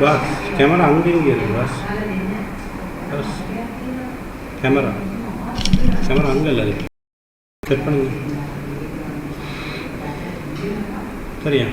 बस कैमरा अंगे बस बस कैमरा कैमरा अंगल सेट पड़ी सरिया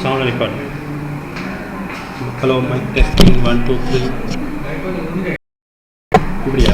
sound record. Hello, mic testing 1 2 3. இப்படியா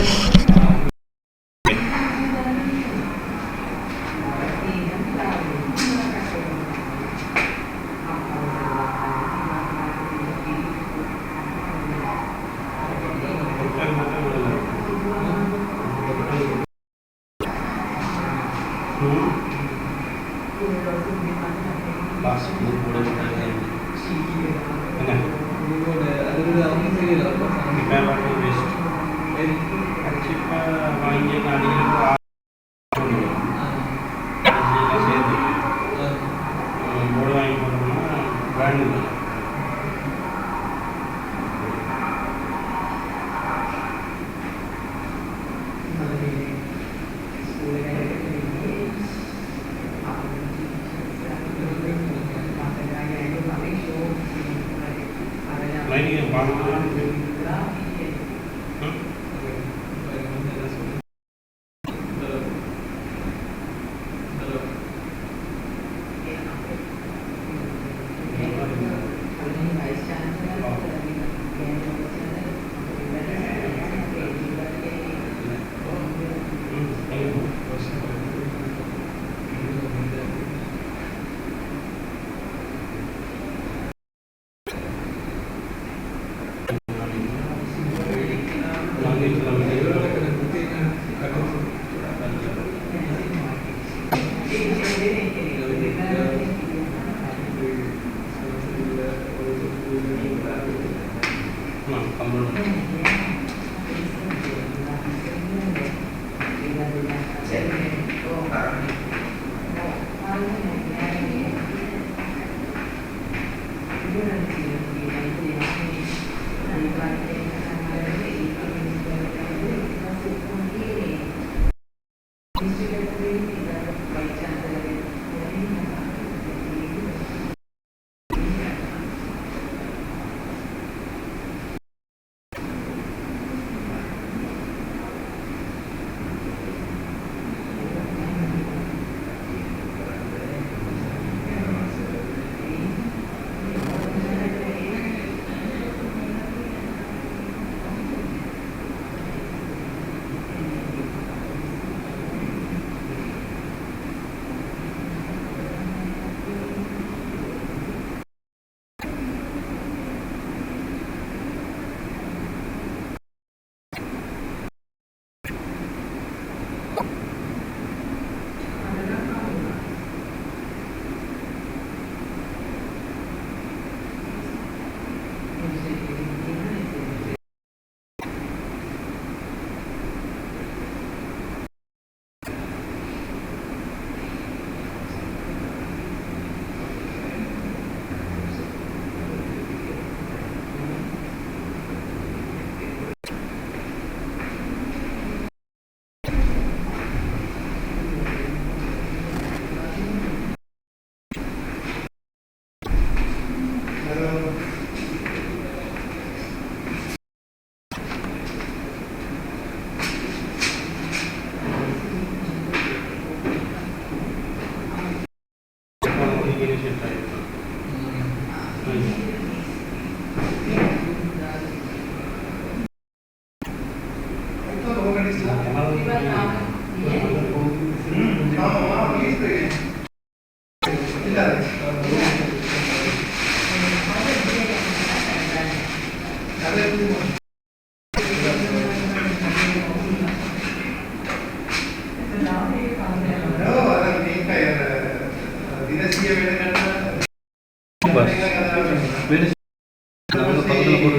பக்கத்தில் போட்டு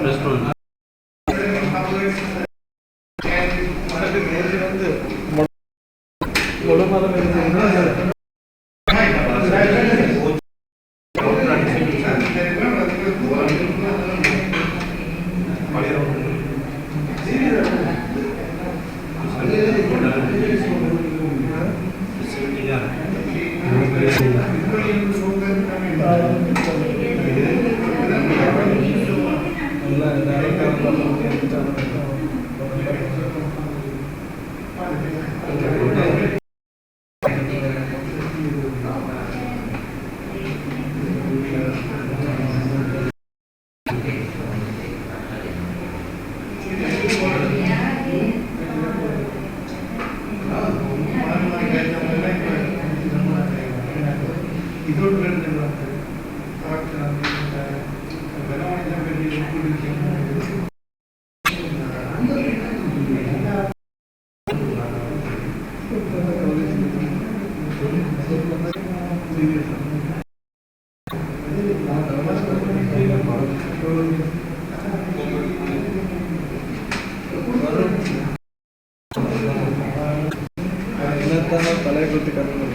ரெஸ்டாரண்ட் ತಲೆ ಗೊತ್ತಿ ಕರ್ಕೊಂಡು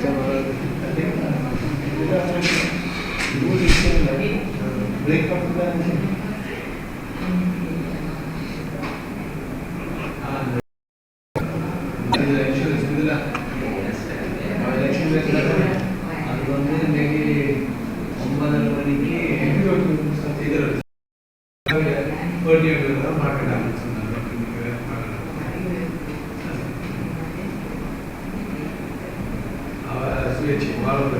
ಬ್ರೇಕ್ அது வந்து இன்னைக்கு 9:30 மணிக்கு மாட்டாங்க switch water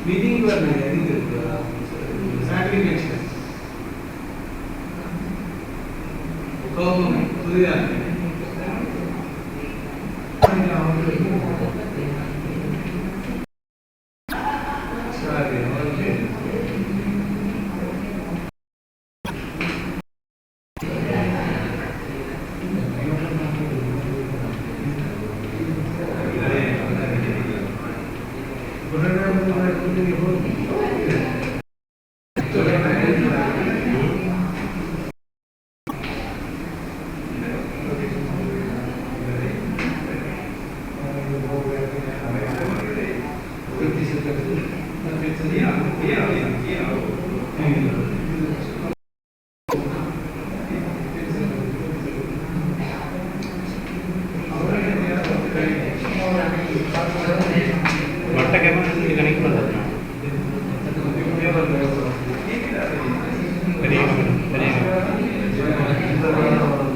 meeting you are certification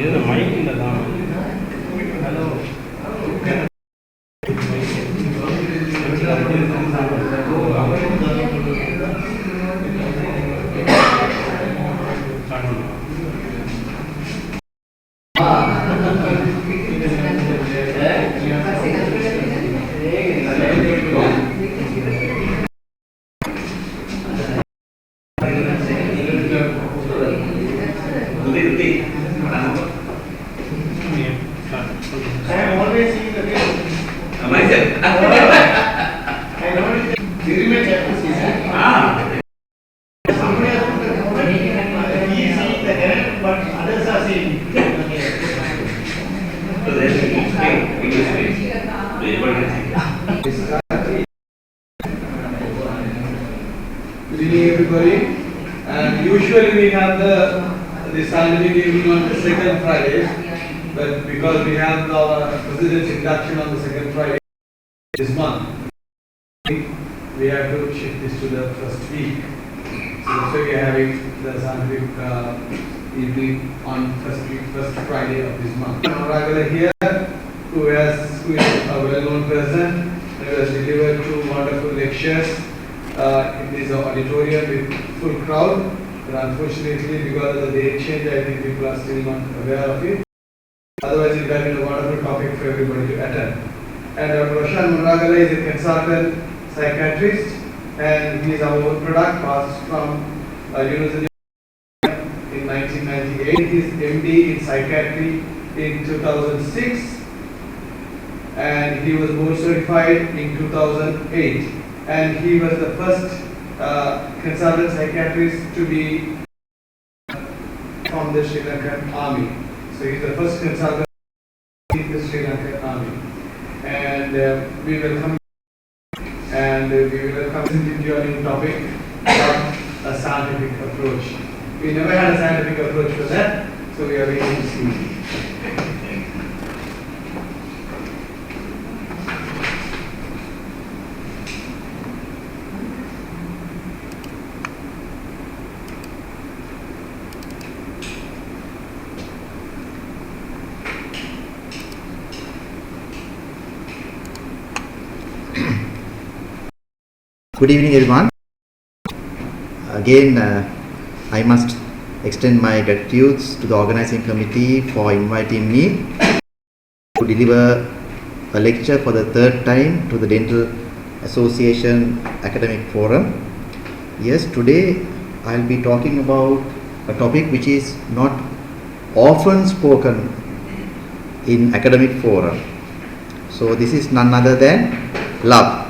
இது மைக்கில் தான். Hello I am always seeing the video. Myself. I know Dirime Chakusi. Somebody has put the comment. He is seeing the error, but others are seeing. So then we explain, we explain. Everybody can see. Good evening, everybody. And usually we have the scientific evening on the second Friday, but because we have our president's induction on the second Friday this month, we have to shift this to the first week. So that's why we are having the scientific evening on first Friday of this month. Ragala here, who is a well-known person, who has delivered two wonderful lectures in this auditorium with full crowd. But unfortunately, because of the date change, I think people are still not aware of it. Otherwise, it would have been a wonderful topic for everybody to attend. And Dr. Roshan Munagala is a consultant psychiatrist, and he is our own product, passed from University in 1998. He is MD in psychiatry in 2006, and he was board certified in 2008. And he was the first consultant psychiatrist to be from the Sri Lankan Army. So he is the first consultant in the Sri Lankan Army. And we welcome into a new topic about a scientific approach. We never had a scientific approach for that, so we are waiting to see. Good evening, everyone. Again, I must extend my gratitude to the organizing committee for inviting me to deliver a lecture for the third time to the Dental Association Academic Forum. Yes, today I'll be talking about a topic which is not often spoken in academic forum. So this is none other than love.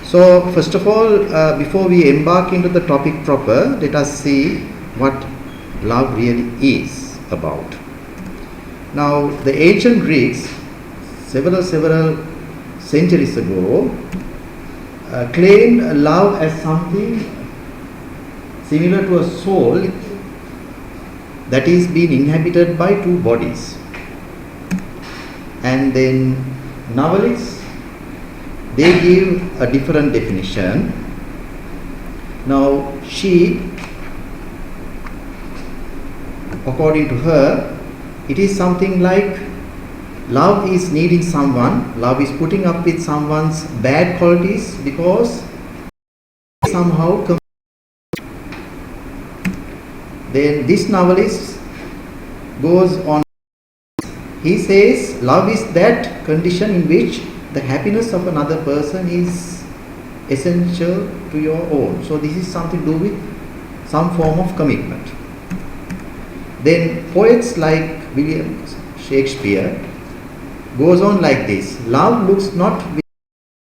So first of all, before we embark into the topic proper, let us see what love really is about. Now, the ancient Greeks, several centuries ago, claimed love as something similar to a soul that is being inhabited by two bodies. And then novelists, they give a different definition. Now, according to her, it is something like love is needing someone, love is putting up with someone's bad qualities because somehow. Then this novelist goes on. He says love is that condition in which the happiness of another person is essential to your own. So this is something to do with some form of commitment. Then poets like William Shakespeare goes on like this: love looks not with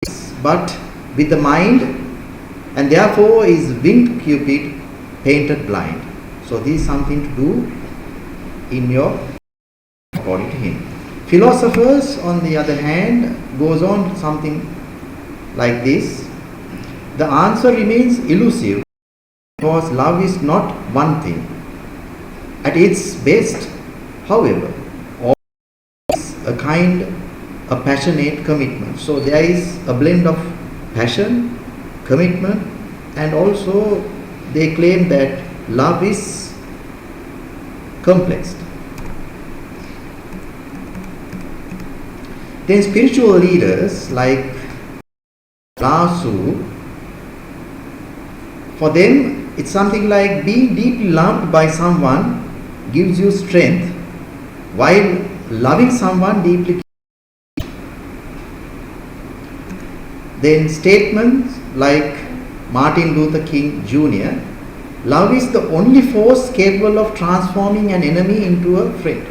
the eyes, but with the mind, and therefore is winged Cupid painted blind. So this is something to do in your, according to him. Philosophers, on the other hand, goes on something like this: the answer remains elusive because love is not one thing. At its best, however, all is a passionate commitment. So there is a blend of passion, commitment, and also they claim that love is complex. Then spiritual leaders like Lasu, for them it's something like being deeply loved by someone gives you strength, while loving someone deeply. Then statements like Martin Luther King Jr., love is the only force capable of transforming an enemy into a friend.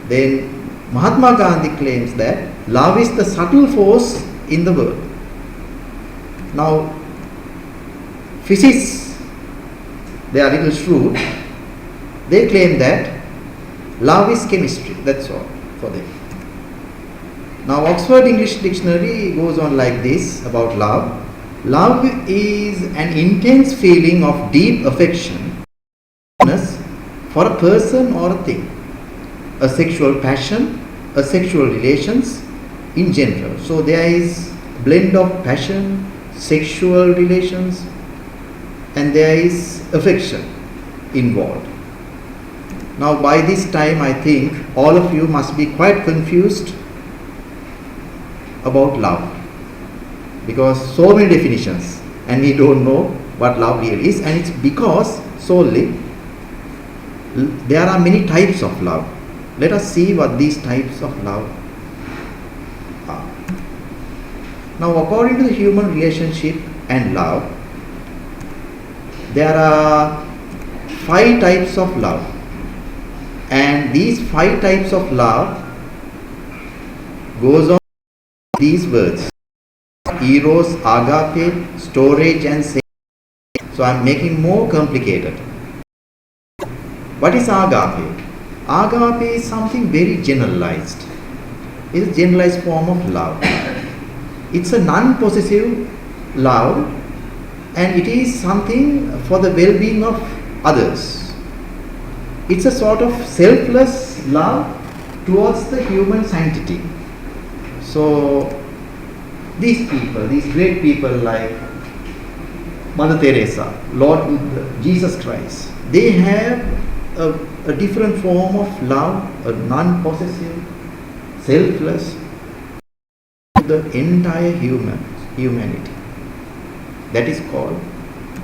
Then Mahatma Gandhi claims that love is the subtle force in the world. Now, physicists, they are a little shrewd. They claim that love is chemistry. That's all for them. Now, Oxford English Dictionary goes on like this about love. Love is an intense feeling of deep affection for a person or a thing, a sexual passion, a sexual relations in general. So there is blend of passion, sexual relations, and there is affection involved. Now by this time I think all of you must be quite confused about love, because so many definitions and we don't know what love really is, and it's because solely there are many types of love. Let us see what these types of love are. Now according to the human relationship and love, there are 5 types of love, and these 5 types of love goes on these words: eros, agape, storage and sale. So I am making more complicated. What is agape? Agape is something very generalized. It is a generalized form of love. It's a non-possessive love, and it is something for the well-being of others. It's a sort of selfless love towards the human sanctity. So these people, these great people like Mother Teresa, Lord Buddha, Jesus Christ, they have a different form of love, a non-possessive, selfless, to the entire humanity. That is called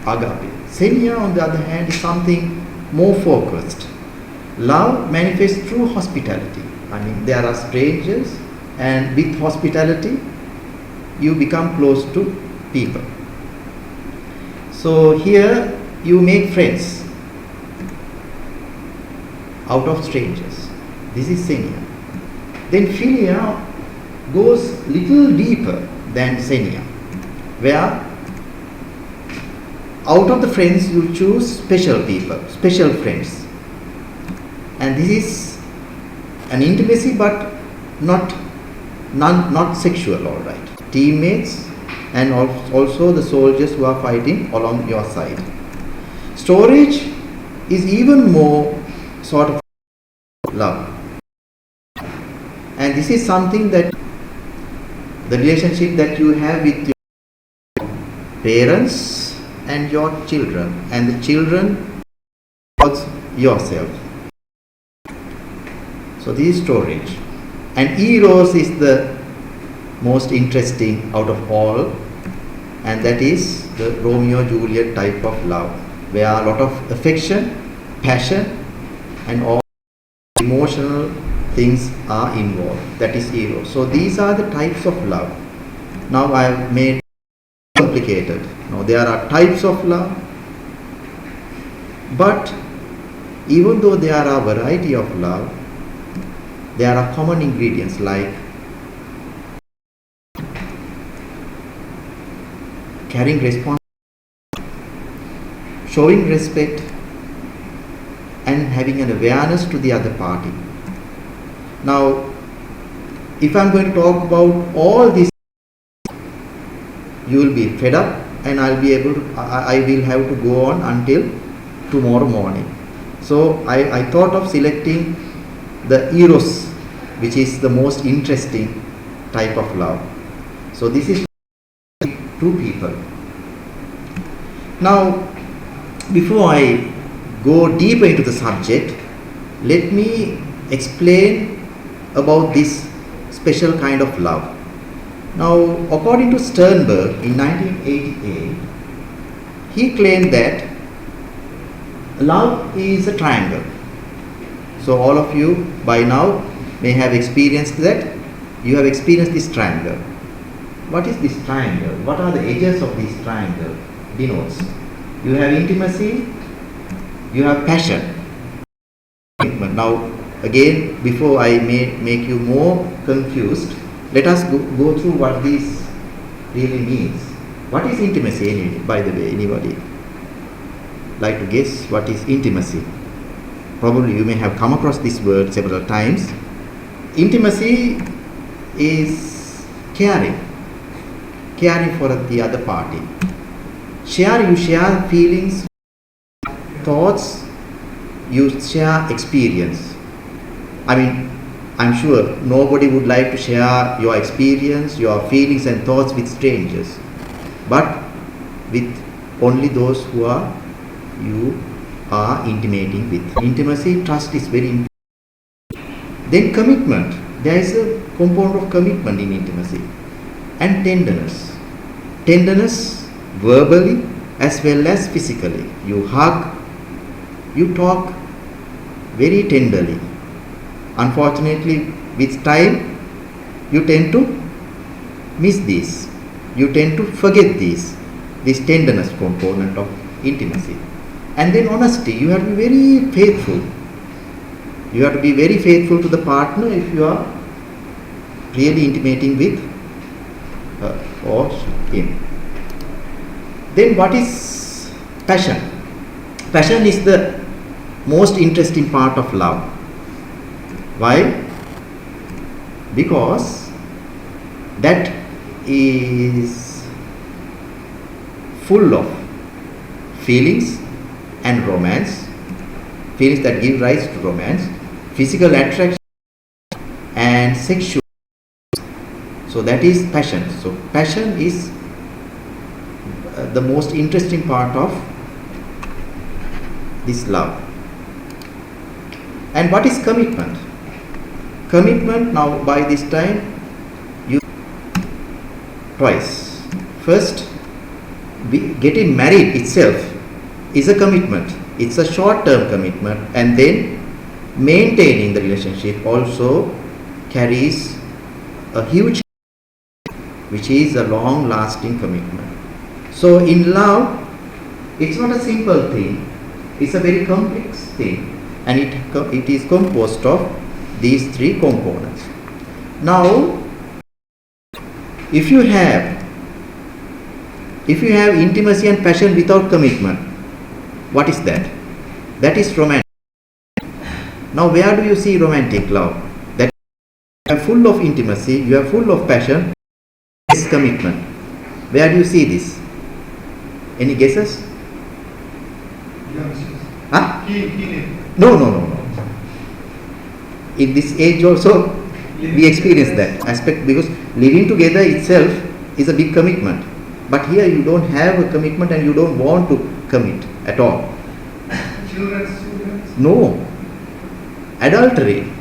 agape. Xenia, on the other hand, is something more focused. Love manifests through hospitality. I mean, there are strangers, and with hospitality, you become close to people. So here you make friends out of strangers. This is xenia. Then philia goes little deeper than xenia, where out of the friends you choose special people, special friends. And this is an intimacy, but not sexual, all right. Teammates and also the soldiers who are fighting along your side. Storage is even more sort of love, and this is something that the relationship that you have with your parents and your children, and the children towards yourself. So this is storage. And eros is the most interesting out of all, and that is the Romeo-Juliet type of love, where a lot of affection, passion and all emotional things are involved. That is eros. So these are the types of love. Now I have made it complicated. Now there are types of love, but even though there are a variety of love, there are common ingredients like carrying responsibility, showing respect, and having an awareness to the other party. Now, if I am going to talk about all this, you will be fed up, and I will have to go on until tomorrow morning. So I thought of selecting the eros, which is the most interesting type of love. So this is two people. Now, before I go deeper into the subject, let me explain about this special kind of love. Now, according to Sternberg in 1988, he claimed that love is a triangle. So all of you by now may have experienced that. You have experienced this triangle. What is this triangle? What are the edges of this triangle? Denotes. You have intimacy, you have passion. Now again, before I make you more confused, let us go through what this really means. What is intimacy, by the way? Anybody like to guess what is intimacy? Probably you may have come across this word several times. Intimacy is caring for the other party. You share feelings, thoughts, you share experience. I mean, I'm sure nobody would like to share your experience, your feelings and thoughts with strangers, but with only those who you are intimating with. Intimacy, trust is very important. Then commitment. There is a component of commitment in intimacy. And tenderness. Tenderness verbally as well as physically. You hug, you talk very tenderly. Unfortunately, with time, you tend to miss these. You tend to forget this tenderness component of intimacy. And then honesty. You have to be very faithful. You have to be very faithful to the partner if you are really intimating with her or him. Then what is passion? Passion is the most interesting part of love. Why? Because that is full of feelings and romance, feelings that give rise to romance, physical attraction and sexual. So that is passion. So passion is the most interesting part of this love. And what is commitment? Commitment, now by this time, you twice. First, getting married itself is a commitment. It's a short-term commitment, and then maintaining the relationship also carries a huge, which is a long-lasting commitment. So in love, it's not a simple thing. It's a very complex thing, and it is composed of these three components. Now, if you have intimacy and passion without commitment, what is that? That is romantic. Now, where do you see romantic love? That you are full of intimacy, you are full of passion, is commitment. Where do you see this? Any guesses? Huh? No. In this age also, we experience that aspect, because living together itself is a big commitment. But here you don't have a commitment and you don't want to commit at all. Children. No. Adultery.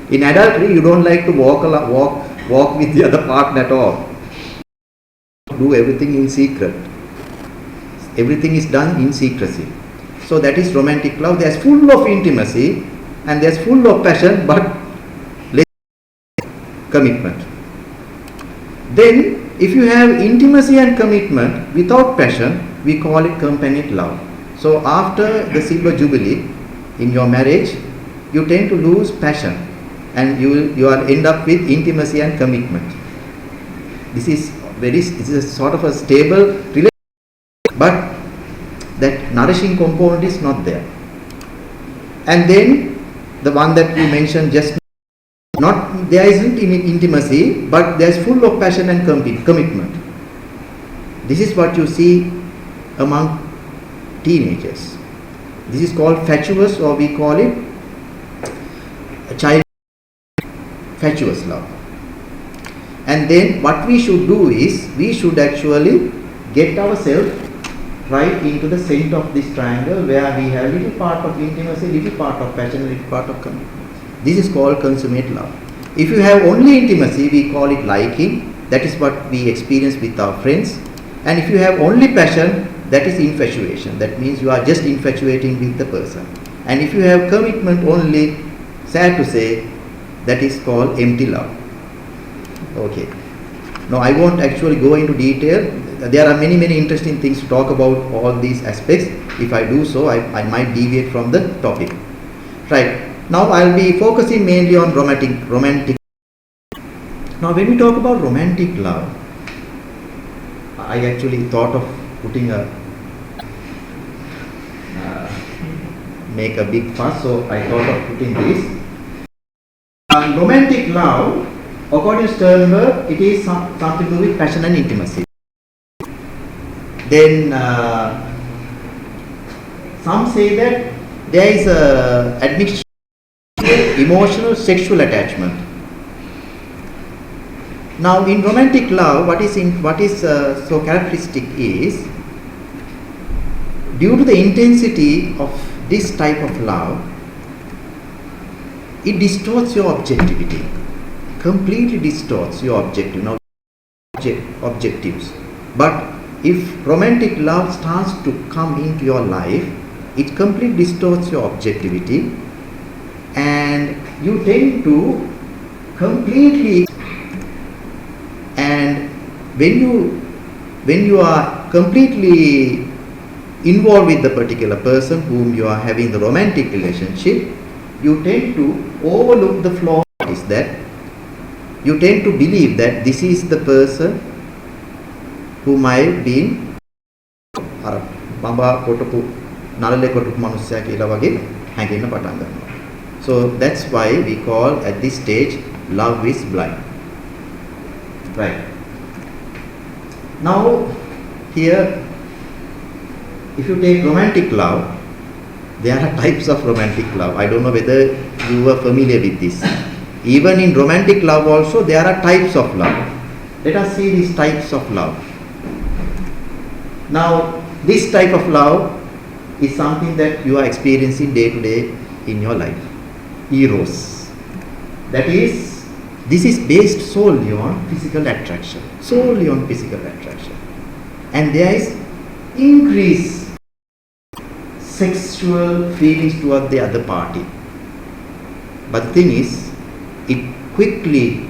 In adultery, you don't like to walk with the other partner at all. Do everything in secret. Everything is done in secrecy. So that is romantic love. There's full of intimacy and there's full of passion, but less commitment. Then, if you have intimacy and commitment without passion, we call it companionate love. So after the silver jubilee in your marriage, you tend to lose passion and you are end up with intimacy and commitment. This is a sort of a stable relationship, but that nourishing component is not there. And then the one that you mentioned just now, there isn't any intimacy, but there is full of passion and commitment. This is what you see among teenagers. This is called fatuous, or we call it child fatuous love. And then what we should do is, we should actually get ourselves right into the center of this triangle, where we have little part of intimacy, little part of passion, little part of commitment. This is called consummate love. If you have only intimacy, we call it liking. That is what we experience with our friends. And if you have only passion, that is infatuation. That means you are just infatuating with the person. And if you have commitment only, sad to say, that is called empty love. Okay. Now I won't actually go into detail. There are many interesting things to talk about all these aspects. If I do so, I might deviate from the topic. Right. Now I'll be focusing mainly on romantic. Now when we talk about romantic love, I actually thought of putting make a big fuss, so I thought of putting this. Romantic love, according to Sternberg, it is something to do with passion and intimacy. Then some say that there is a admixture of emotional sexual attachment. Now in romantic love, what is so characteristic is, due to the intensity of this type of love, it distorts your objectivity, completely distorts your objectives. But if romantic love starts to come into your life, it completely distorts your objectivity, and you tend to completely, and when you are completely involved with the particular person whom you are having the romantic relationship, you tend to overlook the flaw. Is that you tend to believe that this is the person whom I've been bamba kotapu nalale kotapu manussya kiyala wage hangenna patan gannawa. So that's why we call at this stage love is blind. Right. Now here, if you take romantic love, there are types of romantic love. I don't know whether you are familiar with this. Even in romantic love also there are types of love. Let us see these types of love. Now this type of love is something that you are experiencing day to day in your life. Eros. That is, this is based solely on physical attraction. Solely on physical attraction. And there is increased sexual feelings toward the other party. But the thing is, it quickly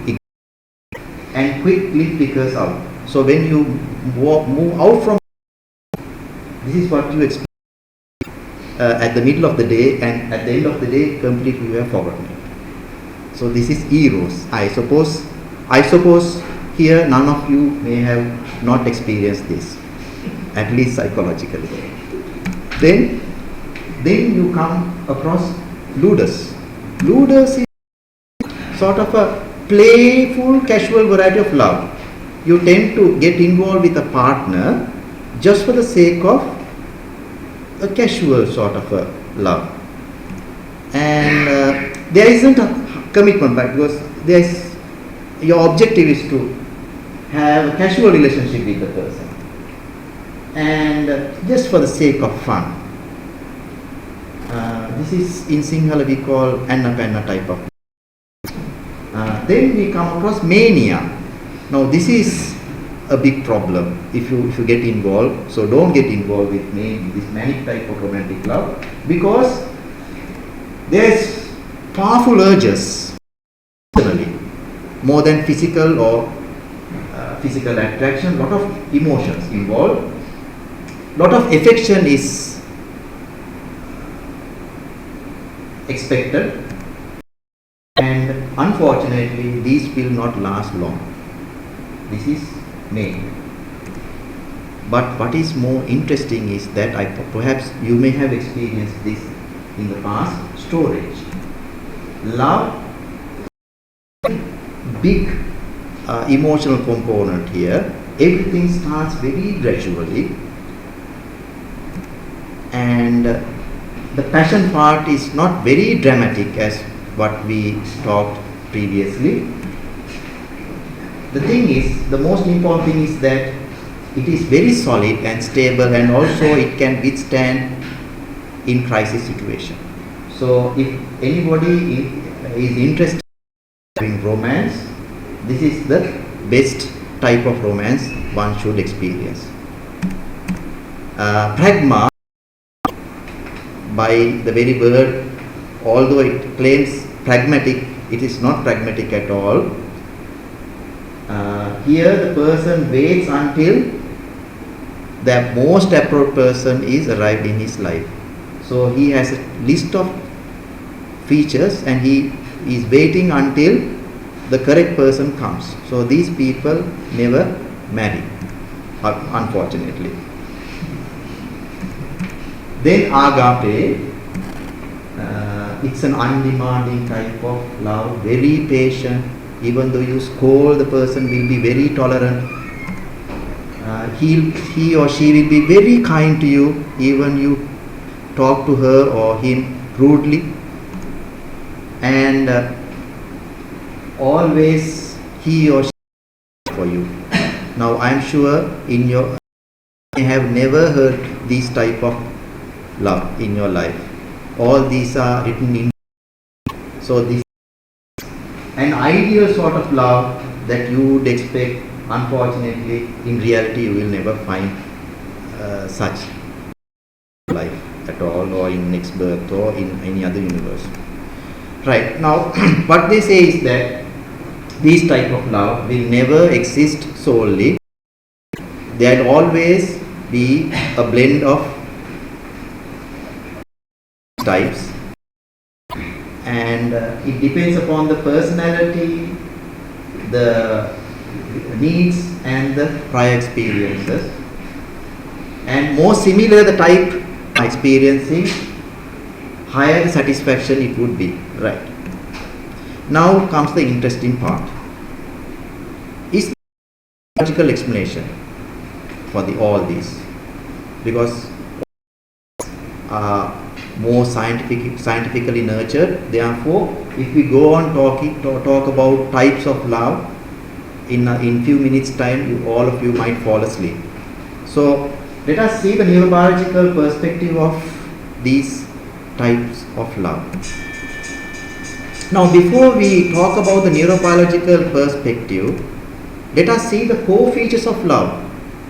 flickers out. So when you move out from, this is what you experience at the middle of the day, and at the end of the day completely you have forgotten it. So this is eros. I suppose here none of you may have not experienced this, at least psychologically. Then you come across ludus. Ludus is sort of a playful, casual variety of love. You tend to get involved with a partner just for the sake of a casual sort of a love, and there isn't a commitment, but because your objective is to have a casual relationship with the person, and just for the sake of fun. This is in Sinhala we call Anna Panna type of. Then we come across mania. Now this is a big problem if you get involved. So don't get involved with this manic type of romantic love, because there's powerful urges, more than physical or physical attraction. Lot of emotions involved. Lot of affection is expected, and unfortunately these will not last long. This is made. But what is more interesting is that perhaps you may have experienced this in the past. Storage. Love, big emotional component here. Everything starts very gradually, and the passion part is not very dramatic as what we talked previously. The thing is, the most important thing is that it is very solid and stable, and also it can withstand in crisis situation. So if anybody is interested having romance, this is the best type of romance one should experience. Pragma, by the very word, although it claims pragmatic, it is not pragmatic at all. Here the person waits until the most appropriate person is arrived in his life. So he has a list of features and he is waiting until the correct person comes. So these people never marry, unfortunately. Then agape, it's an undemanding type of love, very patient. Even though you scold, the person will be very tolerant. He or she will be very kind to you, even you talk to her or him rudely. And always he or she for you. Now I am sure you have never heard this type of love in your life. All these are written in. So this is an ideal sort of love that you would expect. Unfortunately, in reality, you will never find such life at all, or in next birth, or in any other universe. Right, now what they say is that this type of love will never exist solely. There will always be a blend of types, and it depends upon the personality, the needs and the prior experiences, and more similar the type experiencing, higher the satisfaction it would be. Right, now comes the interesting part. Is there a logical explanation for all these? Because more scientifically nurtured. Therefore, if we go on talk about types of love, in few minutes time, all of you might fall asleep. So let us see the neurobiological perspective of these types of love. Now, before we talk about the neurobiological perspective, let us see the core features of love.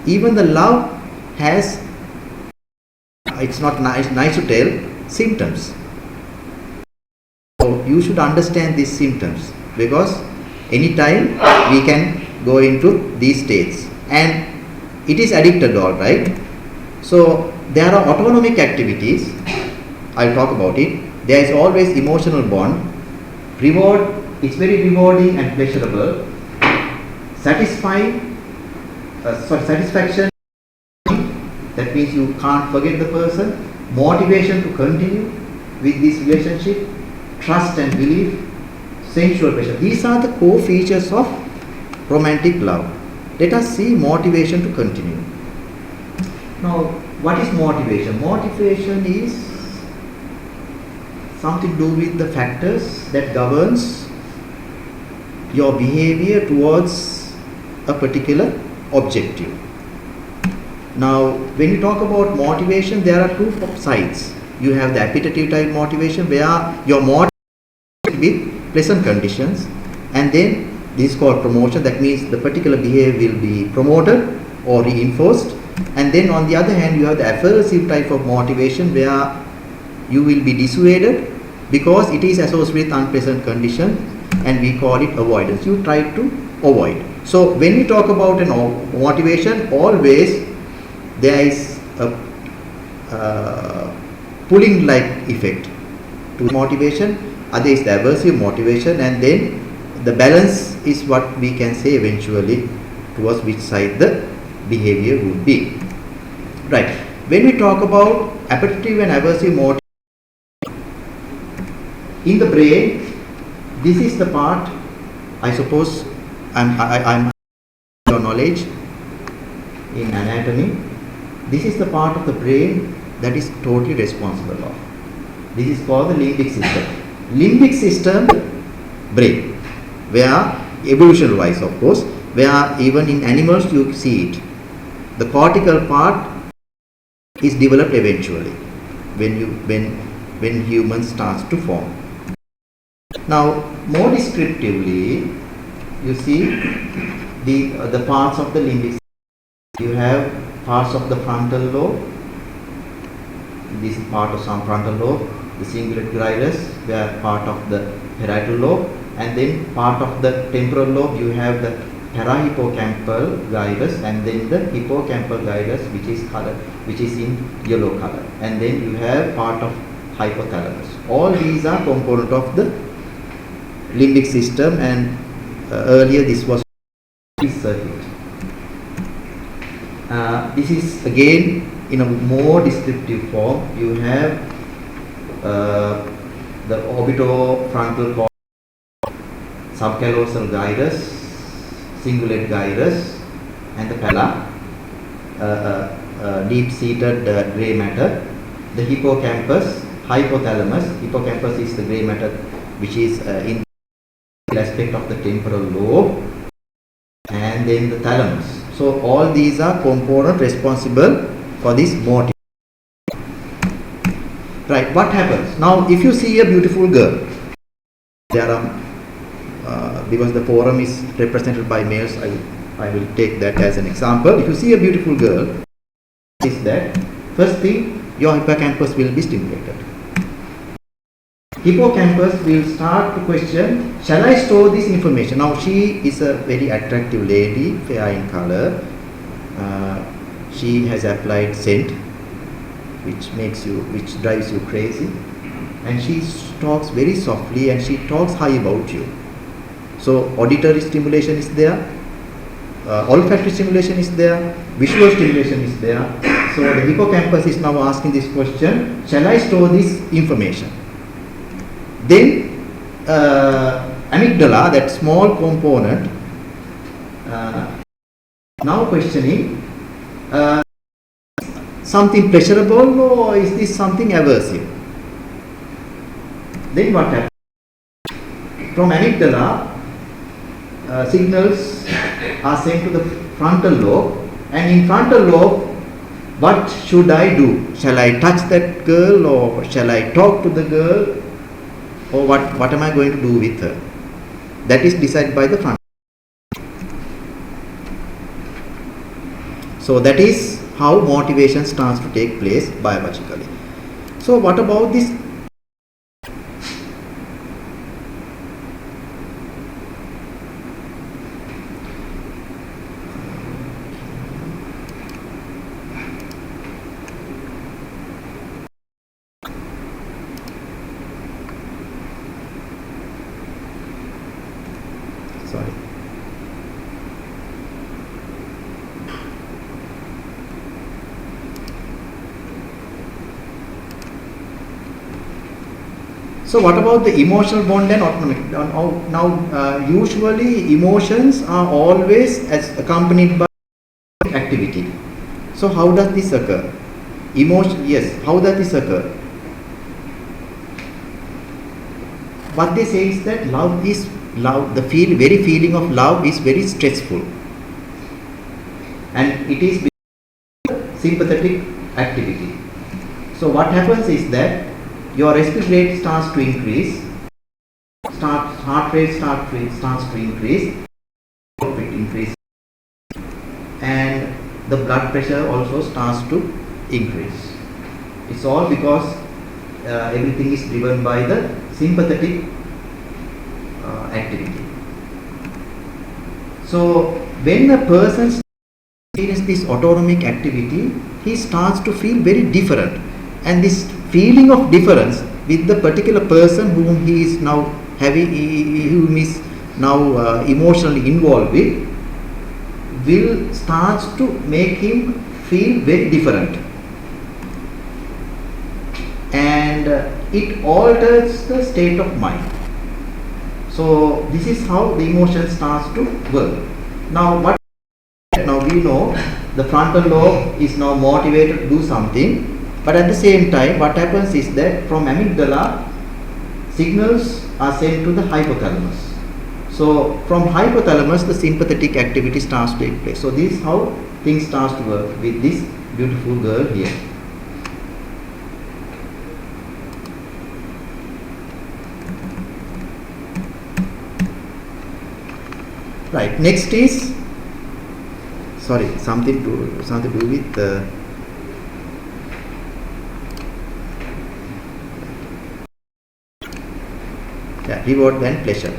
Even the love has, it's not nice to tell, symptoms. So you should understand these symptoms, because anytime we can go into these states, and it is addicted, all right. So there are autonomic activities. I'll talk about it. There is always emotional bond. Reward, it's very rewarding and pleasurable. Satisfaction, that means you can't forget the person. Motivation to continue with this relationship. Trust and belief. Sensual pleasure. These are the core features of romantic love. Let us see motivation to continue. Now, what is motivation? Motivation is something to do with the factors that governs your behavior towards a particular objective. Now, when you talk about motivation, there are two sides. You have the appetitive type motivation, where you're motivated with pleasant conditions, and then this is called promotion. That means the particular behavior will be promoted or reinforced. And then on the other hand, you have the aversive type of motivation, where you will be dissuaded because it is associated with unpleasant conditions, and we call it avoidance. You try to avoid. So when we talk about an motivation, always there is a pulling like effect to motivation. Other is the aversive motivation, and then the balance is what we can say eventually towards which side the behavior would be. Right. When we talk about appetitive and aversive motivation in the brain, this is the part, I suppose I'm your knowledge in anatomy. This is the part of the brain that is totally responsible of. This is called the limbic system. Limbic system, brain, where evolution wise, of course, where even in animals you see it. The cortical part is developed eventually when humans starts to form. Now, more descriptively, you see the parts of the limbic system. You have parts of the frontal lobe. This is part of some frontal lobe. The cingulate gyrus, where part of the parietal lobe, and then part of the temporal lobe. You have the parahippocampal gyrus, and then the hippocampal gyrus, which is in yellow color, and then you have part of hypothalamus. All these are component of the limbic system, and earlier this was circuit. This is again in a more descriptive form. You have the orbitofrontal cortex, subcallosal gyrus, cingulate gyrus, and the pala, deep-seated grey matter, the hippocampus, hypothalamus. Hippocampus is the grey matter which is in the aspect of the temporal lobe, and then the thalamus. So all these are components responsible for this motive. Right, what happens? Now if you see a beautiful girl, there are, because the forum is represented by males, I will take that as an example. If you see a beautiful girl, is that first thing, your hippocampus will be stimulated. Hippocampus will start to question, shall I store this information? Now she is a very attractive lady, fair in color. She has applied scent, which drives you crazy, and she talks very softly and she talks high about you. So auditory stimulation is there, olfactory stimulation is there, visual stimulation is there. So the hippocampus is now asking this question, shall I store this information? Then amygdala, that small component, now questioning, something pleasurable or is this something aversive? Then what happens? From amygdala, signals are sent to the frontal lobe, and in frontal lobe, what should I do? Shall I touch that girl, or shall I talk to the girl, or what am I going to do with her? That is decided by the frontal. So that is how motivation starts to take place biologically. So what about this? Sorry. So what about the emotional bond and autonomic? Now usually emotions are always accompanied by activity. So how does this occur? Emotion, yes, how does this occur? What they say is that love, the very feeling of love is very stressful, and it is sympathetic activity. So what happens is that your respiratory rate starts to increase, heart rate starts to increase, and the blood pressure also starts to increase. It's all because everything is driven by the sympathetic activity. So when a person experiences this autonomic activity, he starts to feel very different, and this feeling of difference with the particular person whom he is now whom is now emotionally involved with, will starts to make him feel very different, and it alters the state of mind. So this is how the emotion starts to work. Now we know the frontal lobe is now motivated to do something, but at the same time what happens is that from amygdala signals are sent to the hypothalamus. So from hypothalamus the sympathetic activity starts to take place. So this is how things starts to work with this beautiful girl here. Right. Next is something to do with reward and pleasure.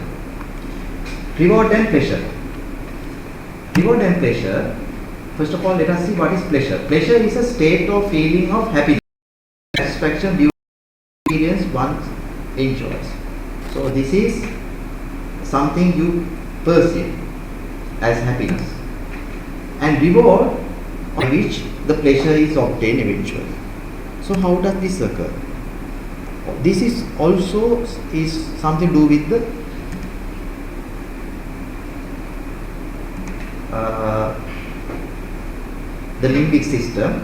Reward and pleasure. Reward and pleasure. First of all, let us see what is pleasure. Pleasure is a state or feeling of happiness, satisfaction due to experience one enjoys. So this is something you perceive as happiness, and reward on which the pleasure is obtained eventually. So how does this occur? This is also something to do with the limbic system.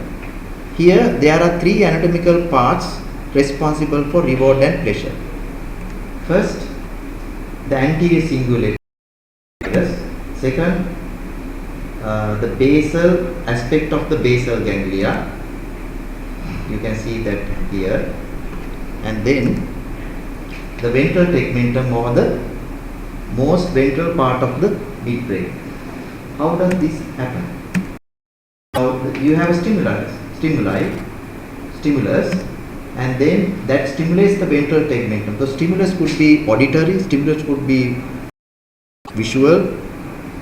Here there are three anatomical parts responsible for reward and pleasure. First, the anterior cingulate. Second, the basal aspect of the basal ganglia. You can see that here. And then the ventral tegmentum, or the most ventral part of the midbrain. How does this happen? You have a stimulus, and then that stimulates the ventral tegmentum. The stimulus could be auditory, stimulus could be visual,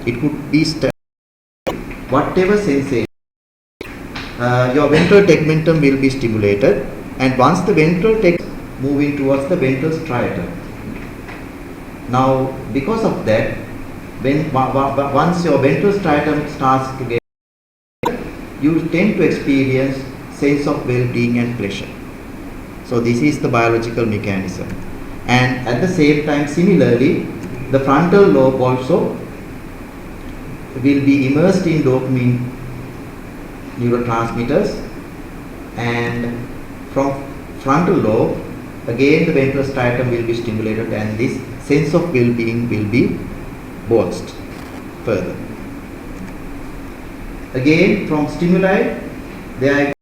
it could be whatever sensation. Your ventral tegmentum will be stimulated, and once the ventral tegmentum moving towards the ventral striatum. Now, because of that, when once your ventral striatum starts to get, you tend to experience sense of well-being and pleasure. So this is the biological mechanism. And at the same time, similarly, the frontal lobe also will be immersed in dopamine neurotransmitters, and from frontal lobe again the ventral striatum will be stimulated, and this sense of well-being will be boosted further. Again, from stimuli, there are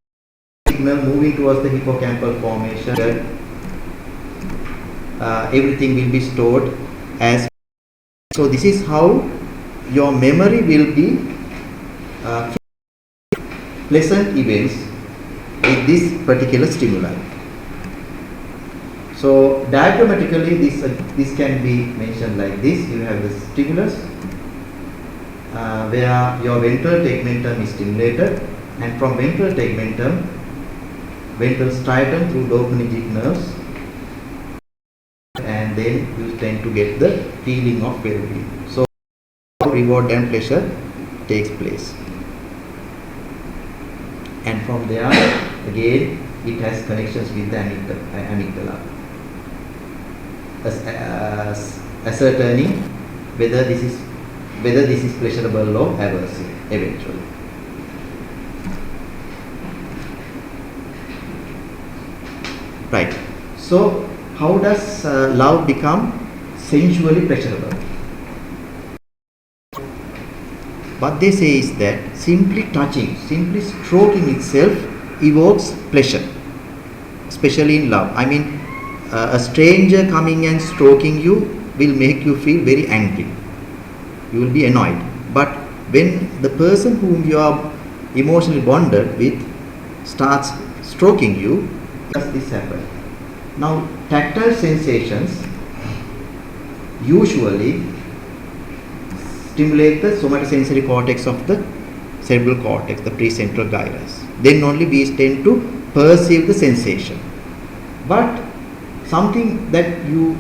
signal moving towards the hippocampal formation. Everything will be stored as. So this is how your memory will be pleasant events with this particular stimuli. So diagrammatically, this can be mentioned like this. You have the stimulus where your ventral tegmentum is stimulated, and from ventral tegmentum, ventral striatum through dopaminergic nerves, and then you tend to get the feeling of well-being. So reward and pleasure takes place, and from there again it has connections with the amygdala, ascertaining whether this is pleasurable or aversive eventually. Right. So how does love become sensually pleasurable? What they say is that simply touching, simply stroking itself evokes pleasure, especially in love. I mean, a stranger coming and stroking you will make you feel very angry. You will be annoyed. But when the person whom you are emotionally bonded with starts stroking you, does this happen? Now, tactile sensations usually stimulate the somatosensory cortex of the cerebral cortex, the precentral gyrus. Then only we tend to perceive the sensation. But something that you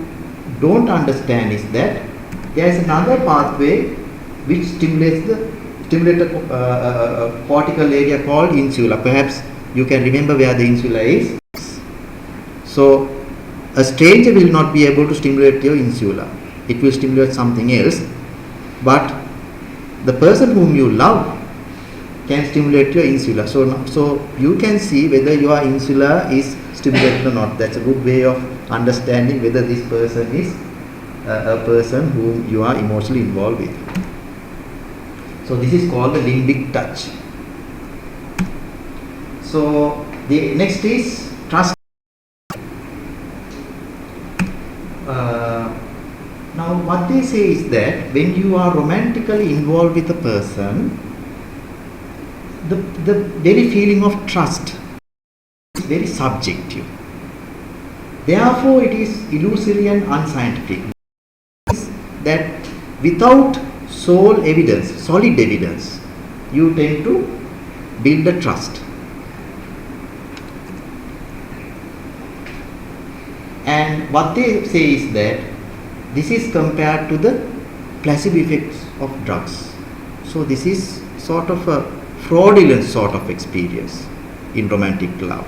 don't understand is that there is another pathway which stimulates the cortical area called insula. Perhaps you can remember where the insula is. So a stranger will not be able to stimulate your insula. It will stimulate something else. But the person whom you love can stimulate your insula. So you can see whether your insula is stimulated or not. That's a good way of understanding whether this person is a person whom you are emotionally involved with. So this is called the limbic touch. So the next is trust. Now what they they say is that when you are romantically involved with a person, the very feeling of trust is very subjective. Therefore, it is illusory and unscientific. That without solid evidence, you tend to build a trust. And what they say is that this is compared to the placebo effects of drugs. So this is sort of a fraudulent sort of experience in romantic love.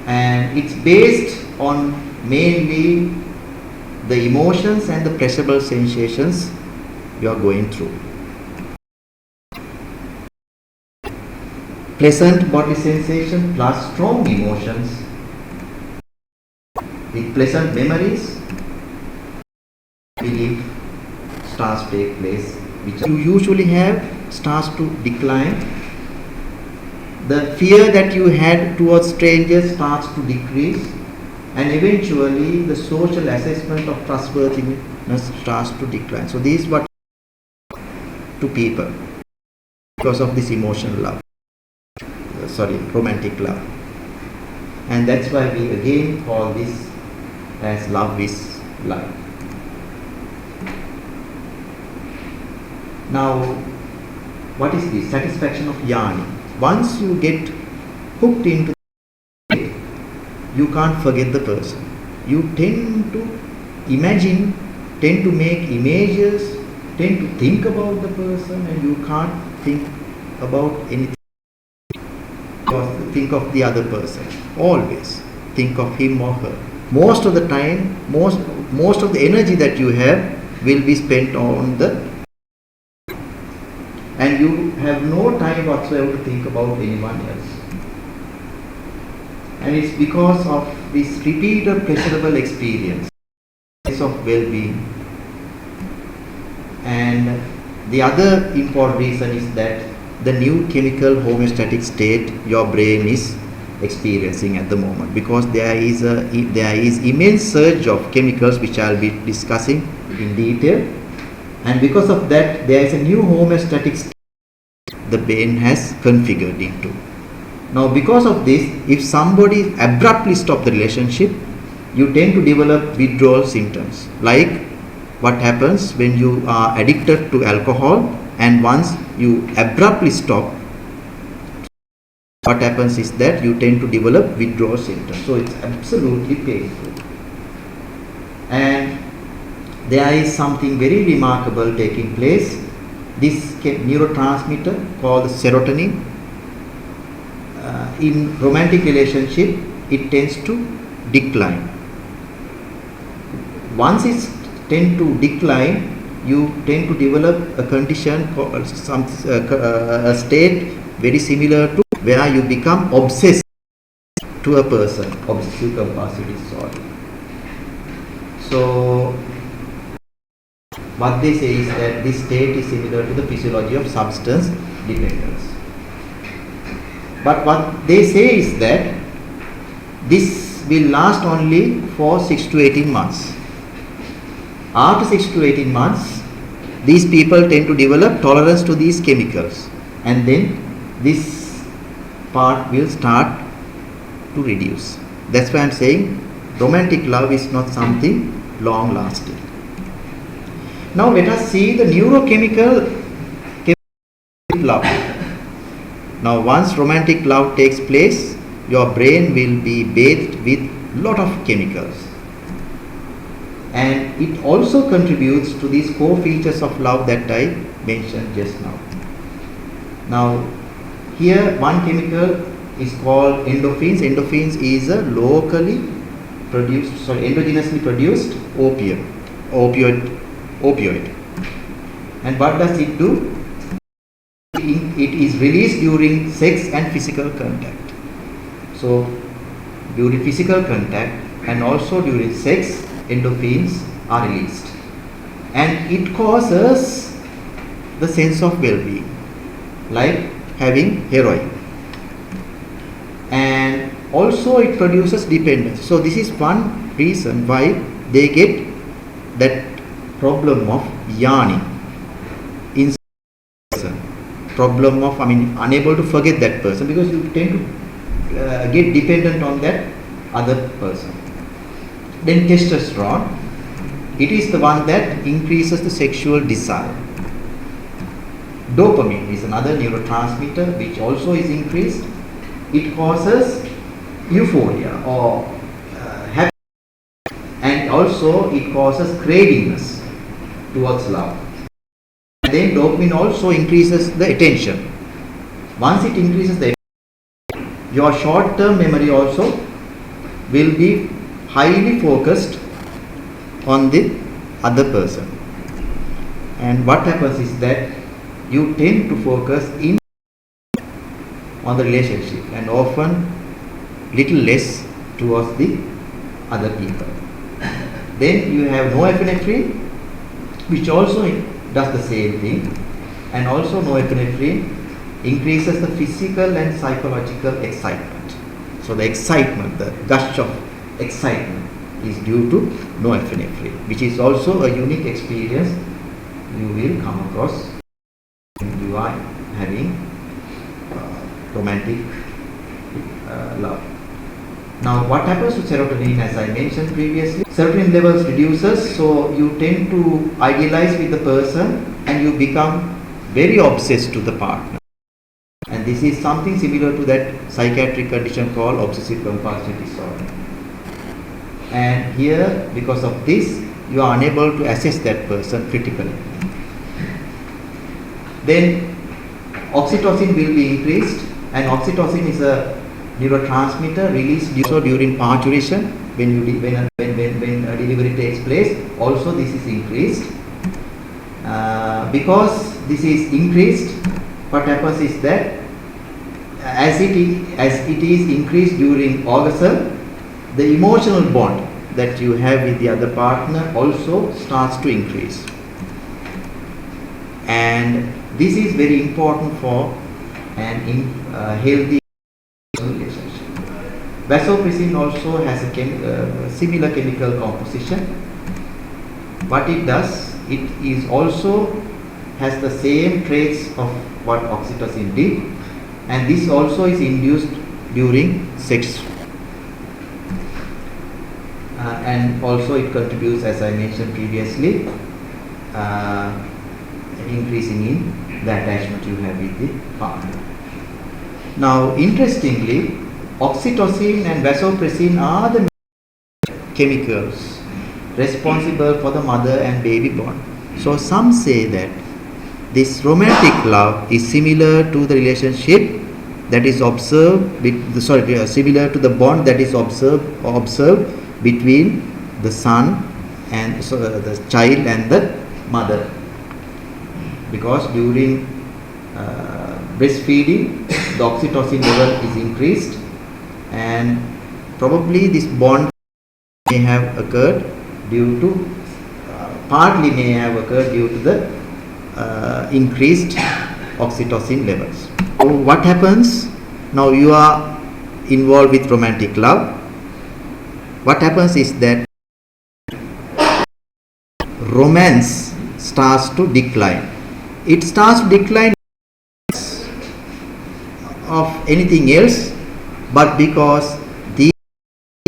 And it's based on mainly the emotions and the pleasurable sensations you are going through. Pleasant bodily sensation plus strong emotions with pleasant memories, belief starts to take place, which you usually have starts to decline. The fear that you had towards strangers starts to decrease, and eventually the social assessment of trustworthiness starts to decline. So this is what to people because of this emotional love, romantic love. And that's why we again call this as love is life. Now, what is the satisfaction of yearning? Once you get hooked into it, you can't forget the person. You tend to imagine, tend to make images, tend to think about the person, and you can't think about anything. Think of the other person. Always think of him or her. Most of the time, most of the energy that you have will be spent on and you have no time whatsoever to think about anyone else. And it's because of this repeated pleasurable experience of well-being. And the other important reason is that the new chemical homeostatic state your brain is experiencing at the moment, because there is immense surge of chemicals which I'll be discussing in detail, and because of that there is a new homeostatic state the brain has configured into. Now because of this, if somebody abruptly stops the relationship, you tend to develop withdrawal symptoms, like what happens when you are addicted to alcohol, and once you abruptly stop, what happens is that you tend to develop withdrawal symptoms. So it's absolutely painful. And there is something very remarkable taking place. This neurotransmitter called serotonin, in romantic relationship, it tends to decline. Once it tends to decline, you tend to develop a condition called a state very similar to where you become obsessed to a person, obsessive compulsive disorder. So what they say is that this state is similar to the physiology of substance dependence. But what they say is that this will last only for 6 to 18 months. After 6 to 18 months, these people tend to develop tolerance to these chemicals, and then this part will start to reduce. That's why I'm saying romantic love is not something long lasting. Now let us see the neurochemical love. Now once romantic love takes place, your brain will be bathed with lot of chemicals, and it also contributes to these core features of love that I mentioned just now. Now here one chemical is called endorphins. Endorphins is a endogenously produced opioid. And what does it do? It is released during sex and physical contact. So during physical contact and also during sex, endorphins are released, and it causes the sense of well-being, like having heroin. And also it produces dependence. So this is one reason why they get that problem of yarning in person, problem of unable to forget that person, because you tend to get dependent on that other person. Then testosterone, it is the one that increases the sexual desire. Dopamine is another neurotransmitter which also is increased. It causes euphoria or happiness, and also it causes cravingness towards love. And then dopamine also increases the attention. Once it increases the attention, your short-term memory also will be highly focused on the other person. And what happens is that you tend to focus in on the relationship and often little less towards the other people. Then you have norepinephrine, which also does the same thing, and also norepinephrine increases the physical and psychological excitement. So the excitement, the gush of excitement is due to norepinephrine, which is also a unique experience you will come across when you are having romantic love. Now what happens to serotonin, as I mentioned previously, serotonin levels reduces, so you tend to idealize with the person and you become very obsessed to the partner. And this is something similar to that psychiatric condition called obsessive compulsive disorder. And here, because of this, you are unable to assess that person critically. Then oxytocin will be increased, and oxytocin is a neurotransmitter released also during parturition, when delivery takes place. Also this is increased. Because this is increased, what happens is that as it is increased during orgasm, the emotional bond that you have with the other partner also starts to increase. And this is very important for an healthy relationship. Vasopressin also has a similar chemical composition. What it does, it is also has the same traits of what oxytocin did, and this also is induced during sex. And also it contributes, as I mentioned previously, increasing in the attachment you have with the partner. Now interestingly, oxytocin and vasopressin are the chemicals responsible for the mother and baby bond. So some say that this romantic love is similar to the relationship that is observed similar to the bond that is observed between the son and the child and the mother, because during breastfeeding the oxytocin level is increased, and probably this bond may have occurred due to the increased oxytocin levels. So what happens now? You are involved with romantic love. What happens is that romance starts to decline. It starts to decline of anything else, but because these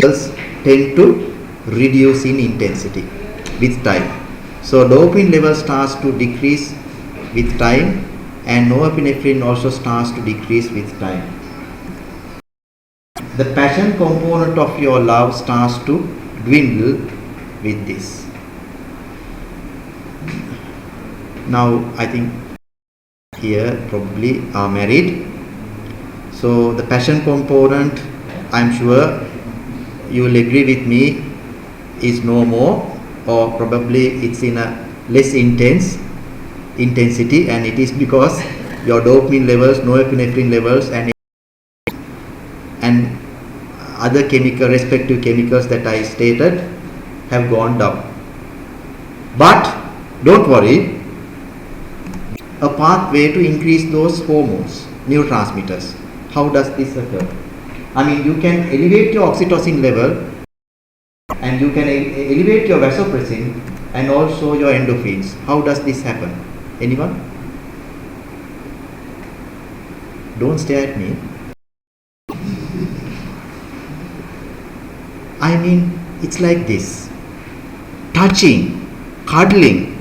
levels tend to reduce in intensity with time. So dopamine level starts to decrease with time, and norepinephrine also starts to decrease with time. The passion component of your love starts to dwindle with this. Now I think here probably are married, so the passion component, I'm sure you will agree with me, is no more, or probably it's in a less intensity, and it is because your dopamine levels, norepinephrine levels, and other respective chemicals that I stated have gone down. But don't worry, a pathway to increase those hormones, neurotransmitters. How does this occur? You can elevate your oxytocin level and you can elevate your vasopressin and also your endorphins. How does this happen? Anyone? Don't stare at me. I mean, it's like this. Touching, cuddling,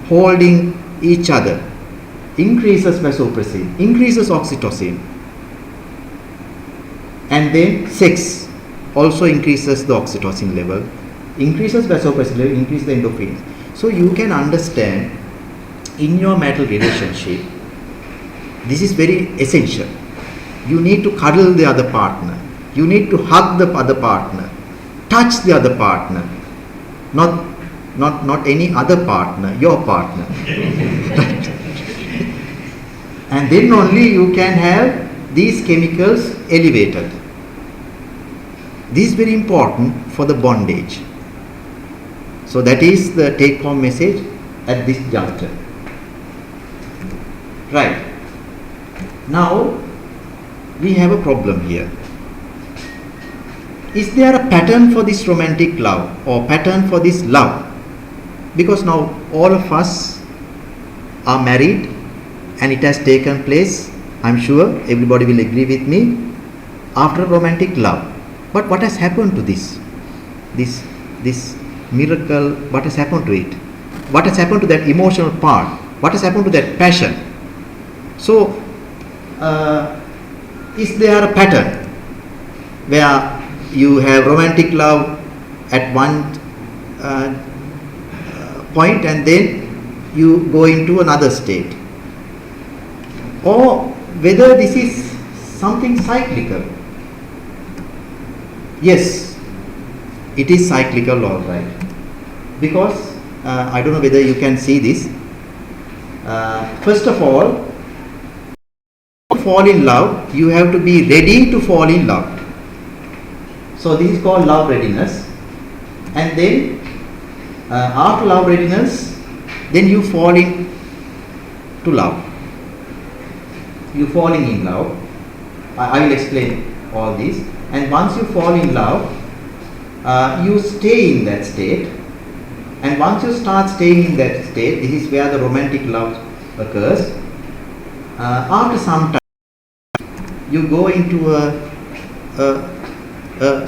holding each other increases vasopressin, increases oxytocin. And then sex also increases the oxytocin level, increases vasopressin level, increases the endorphins. So you can understand in your marital relationship, this is very essential. You need to cuddle the other partner. You need to hug the other partner. Touch the other partner. Not any other partner, your partner. And then only you can have these chemicals elevated. This is very important for the bondage. So that is the take-home message at this juncture. Right. Now we have a problem here. Is there a pattern for this romantic love or pattern for this love? Because now all of us are married and it has taken place, I'm sure everybody will agree with me, after romantic love. But what has happened to this miracle? What has happened to it? What has happened to that emotional part? What has happened to that passion? So, is there a pattern where you have romantic love at one point and then you go into another state? Or whether this is something cyclical? Yes, it is cyclical, all right. Because I don't know whether you can see this. First of all, to fall in love, you have to be ready to fall in love. So this is called love readiness. And then after love readiness, then you fall in to love. You falling in love. I will explain all this. And once you fall in love, you stay in that state. And once you start staying in that state, this is where the romantic love occurs. After some time, you go into a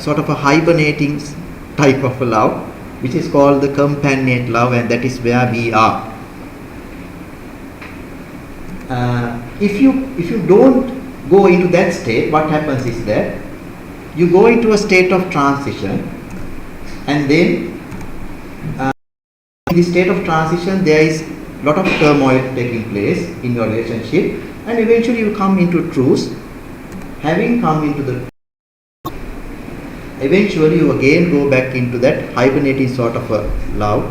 sort of a hibernating type of a love, which is called the companionate love, and that is where we are. If you don't go into that state, what happens is that you go into a state of transition, and then in the state of transition there is a lot of turmoil taking place in your relationship, and eventually you come into truce. Having come into the, eventually you again go back into that hibernating sort of a love,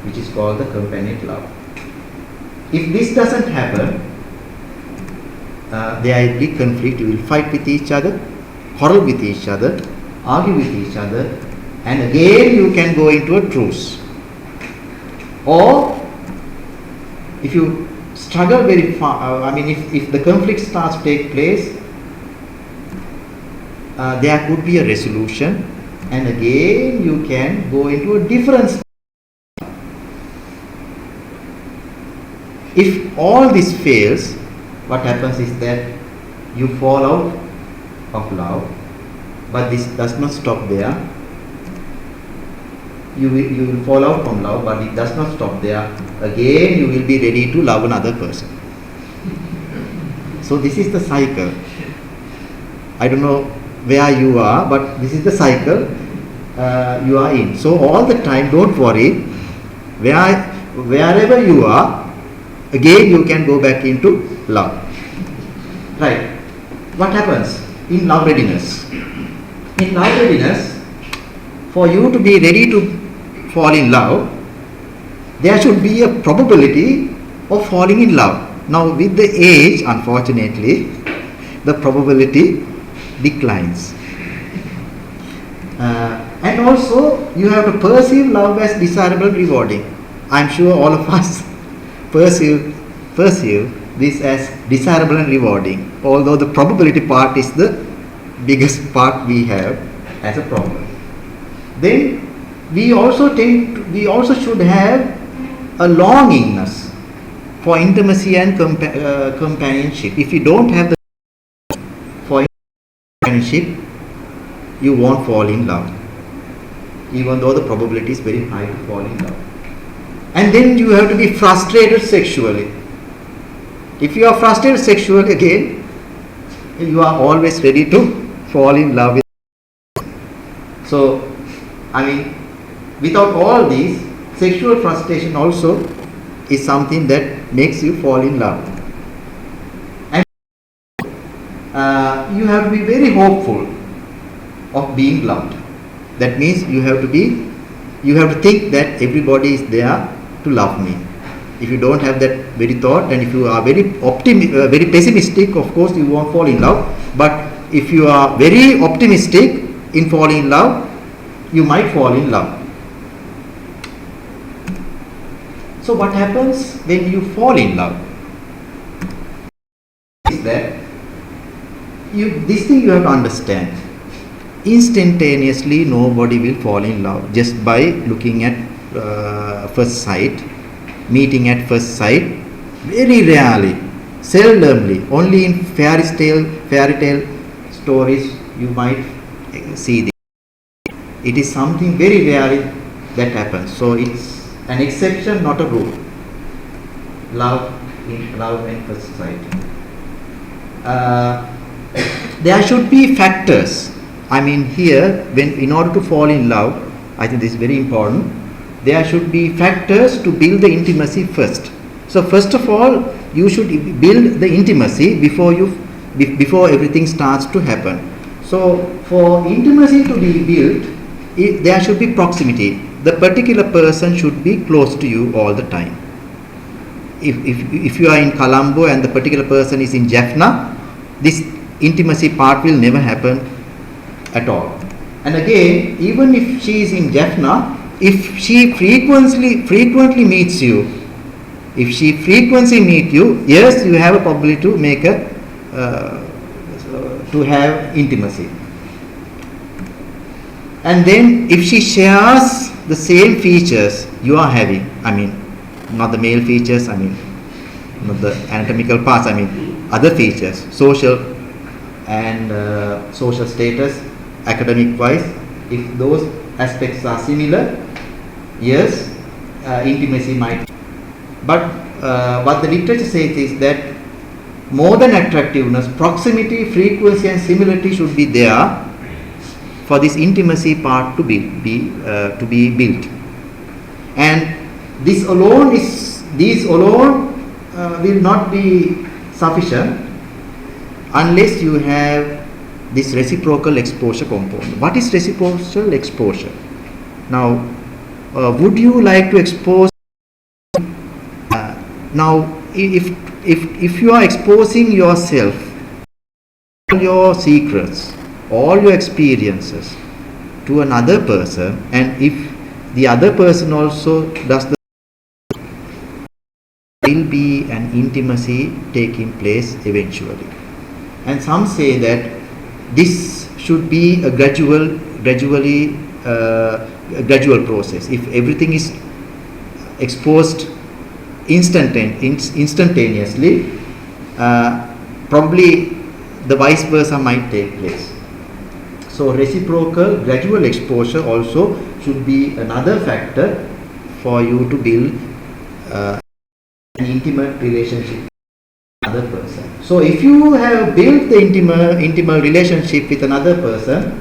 which is called the companionate love. If this doesn't happen, there will be conflict. You will fight with each other, quarrel with each other, argue with each other, and again you can go into a truce. Or if you struggle very far, if the conflict starts to take place, there could be a resolution, and again you can go into a different state. If all this fails, what happens is that you fall out of love, but this does not stop there. You will fall out from love, but it does not stop there. Again you will be ready to love another person. So this is the cycle. I don't know where you are, but this is the cycle you are in. So all the time, don't worry, wherever you are, again you can go back into love. Right. What happens in love readiness? In love readiness, for you to be ready to fall in love, there should be a probability of falling in love. Now with the age, unfortunately, the probability declines. And also you have to perceive love as desirable and rewarding. I am sure all of us perceive this as desirable and rewarding, although the probability part is the biggest part we have as a problem. Then we also should have a longingness for intimacy and companionship. If you don't have the for companionship, you won't fall in love, even though the probability is very high to fall in love. And then you have to be frustrated sexually. If you are frustrated sexually, again, you are always ready to fall in love with. So, I mean, without all these, sexual frustration also is something that makes you fall in love. And you have to be very hopeful of being loved. That means you have to think that everybody is there to love me. If you don't have that very thought, and if you are very very pessimistic, of course you won't fall in love. But if you are very optimistic in falling in love, you might fall in love. So what happens when you fall in love is that this thing you have to understand. Instantaneously nobody will fall in love just by looking at first sight, meeting at first sight. Very rarely, seldomly, only in fairy tale stories you might see this. It is something very rare that happens. So it's an exception, not a rule. Love and first sight. There should be factors. I mean, here, in order to fall in love, I think this is very important. There should be factors to build the intimacy first. So first of all, you should build the intimacy before everything starts to happen. So for intimacy to be built, there should be proximity. The particular person should be close to you all the time. If you are in Colombo and the particular person is in Jaffna, this intimacy part will never happen at all. And again, even if she is in Jaffna, if she frequently meets you, yes, you have a probability to make to have intimacy. And then if she shares the same features you are having, I mean, not the male features, I mean, not the anatomical parts, I mean, other features, social and social status, academic wise, if those aspects are similar, yes, intimacy might. But what the literature says is that more than attractiveness, proximity, frequency and similarity should be there for this intimacy part to be built. And these alone will not be sufficient unless you have this reciprocal exposure component. What is reciprocal exposure? Now, would you like to expose? Now, if you are exposing yourself, all your secrets, all your experiences to another person, and if the other person also does the, will be an intimacy taking place eventually. And some say that this should be a gradual process. If everything is exposed instantaneously, probably the vice versa might take place. So reciprocal gradual exposure also should be another factor for you to build an intimate relationship with another person. So if you have built the intimate relationship with another person,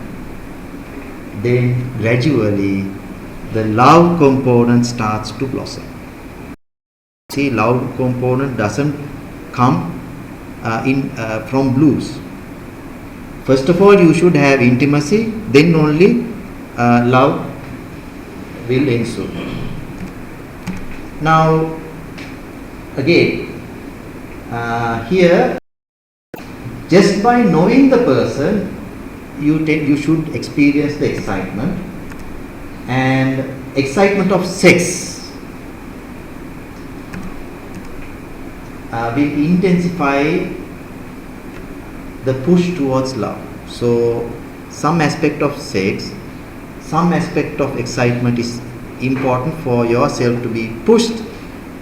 then gradually the love component starts to blossom. See, love component doesn't come from blues. First of all, you should have intimacy, then only love will ensue. Now, again, here, just by knowing the person, you should experience the excitement, and excitement of sex will intensify the push towards love. So some aspect of sex, some aspect of excitement is important for yourself to be pushed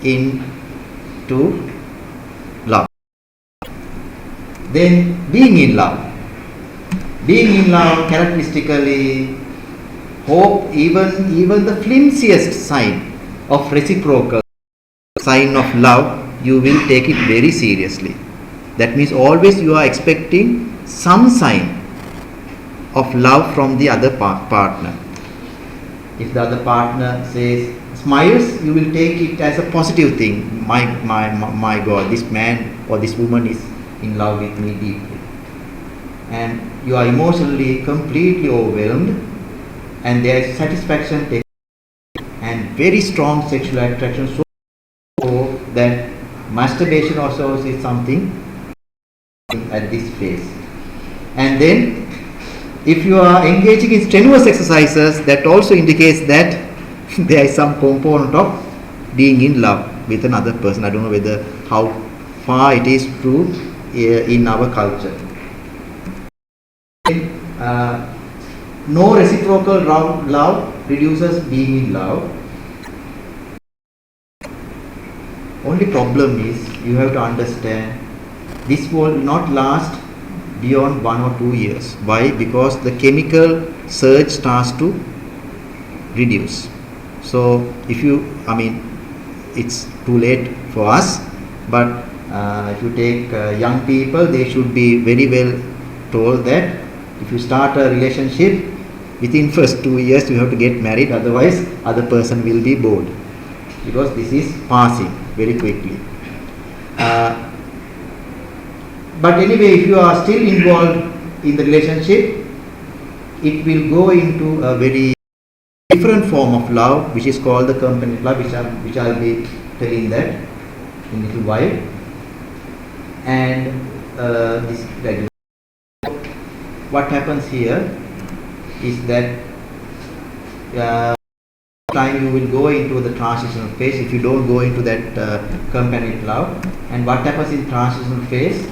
into love. Then being in love. Being in love characteristically hope even the flimsiest sign of reciprocal sign of love, you will take it very seriously. That means always you are expecting some sign of love from the other partner. If the other partner says smiles, you will take it as a positive thing. My God, this man or this woman is in love with me deeply. And you are emotionally completely overwhelmed, and there is satisfaction and very strong sexual attraction, so that masturbation also is something at this phase. And then if you are engaging in strenuous exercises, that also indicates that there is some component of being in love with another person. I don't know whether how far it is true in our culture. No reciprocal love reduces being in love. Only problem is you have to understand this will not last beyond 1 or 2 years. Why? Because the chemical surge starts to reduce. So if you, it's too late for us, but if you take young people, they should be very well told that if you start a relationship, within first 2 years you have to get married, otherwise other person will be bored, because this is passing very quickly. But anyway, if you are still involved in the relationship, it will go into a very different form of love, which is called the company love, which I'll be telling that in a little while. And what happens here is that time you will go into the transitional phase if you don't go into that companion love. And what happens in transitional phase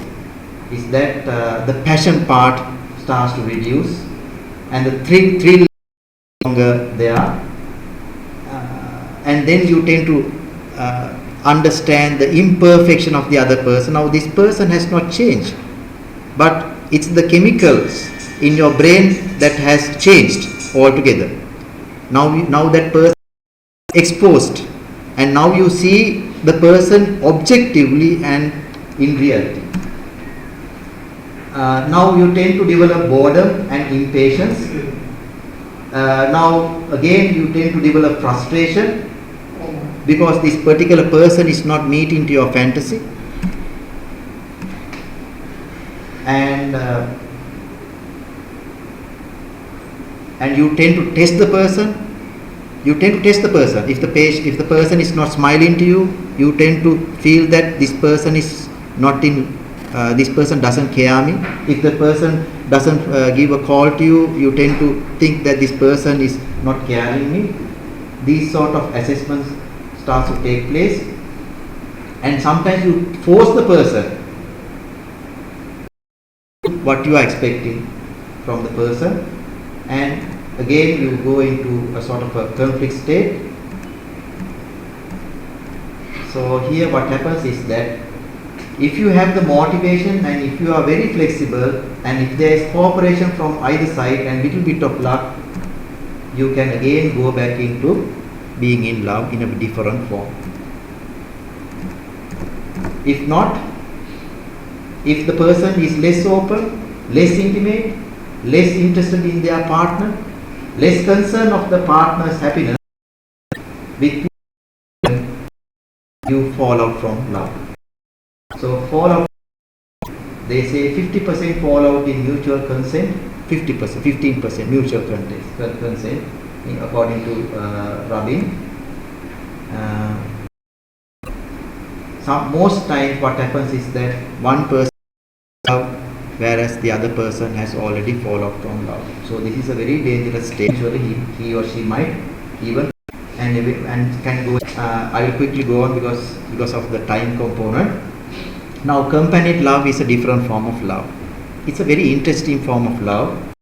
is that the passion part starts to reduce, and the thrill longer there, and then you tend to understand the imperfection of the other person. Now this person has not changed, but it's the chemicals in your brain that has changed altogether. Now that person is exposed, and now you see the person objectively and in reality. Now you tend to develop boredom and impatience. Now again you tend to develop frustration because this particular person is not meeting to your fantasy. And you tend to test the person. If the person is not smiling to you, you tend to feel that this person is not in. This person doesn't care me. If the person doesn't give a call to you, you tend to think that this person is not caring me. These sort of assessments start to take place, and sometimes you force the person what you are expecting from the person, and again you go into a sort of a conflict state. So here what happens is that if you have the motivation, and if you are very flexible, and if there is cooperation from either side and little bit of luck, you can again go back into being in love in a different form. If not, if the person is less open, less intimate, less interested in their partner, less concerned of the partner's happiness, with you fall out from love. So fallout, they say 50% fallout in mutual consent, 15% mutual consent, according to Rabin. Most times what happens is that one person love, whereas the other person has already fallen out from love. So this is a very dangerous state. Actually, he or she might even and can go. I will quickly go on because of the time component. Now, companion love is a different form of love. It's a very interesting form of love,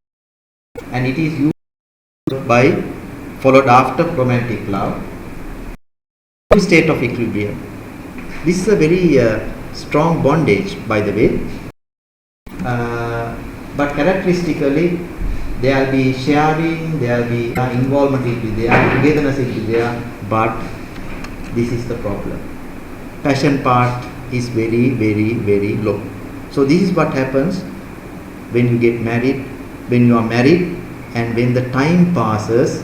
and it is used by followed after romantic love. state of equilibrium. This is a very strong bondage, by the way. But characteristically, there will be sharing, there will be involvement will be there, togetherness will be there, but this is the problem. Passion part is very, very, very low. So this is what happens when you get married, when you are married, and when the time passes.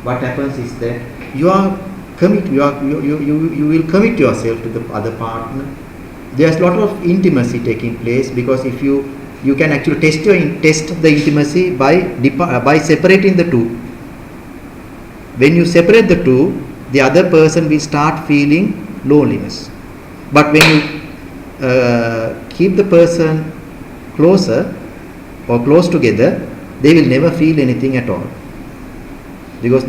What happens is that you will commit yourself to the other partner. There's a lot of intimacy taking place, because if you can actually test the intimacy by separating the two. When you separate the two, the other person will start feeling loneliness. But when you keep the person closer or close together, they will never feel anything at all, because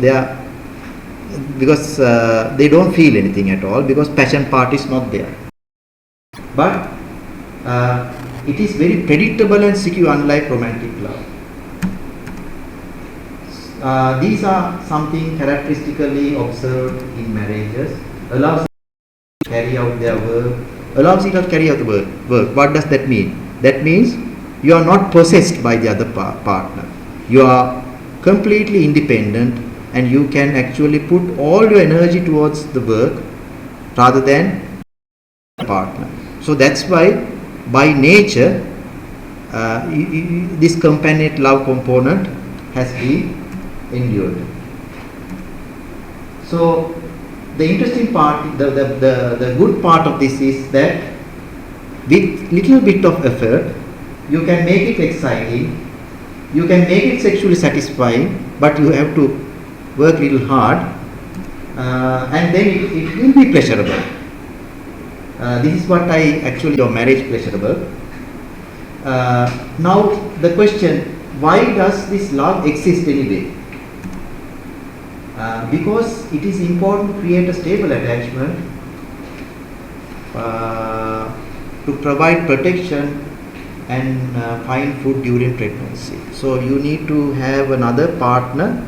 they don't feel anything at all, because passion part is not there. But it is very predictable and secure, unlike romantic love. These are something characteristically observed in marriages. Allows it to carry out their work. What does that mean? That means you are not possessed by the other partner. You are completely independent, and you can actually put all your energy towards the work rather than the partner. So that's why, by nature, this companionate love component has been endured. So the interesting part, the good part of this is that with little bit of effort, you can make it exciting, you can make it sexually satisfying, but you have to work little hard, and then it will be pleasurable. This is what your marriage pleasurable. Now the question, why does this love exist anyway? Because it is important to create a stable attachment, to provide protection and find food during pregnancy. So you need to have another partner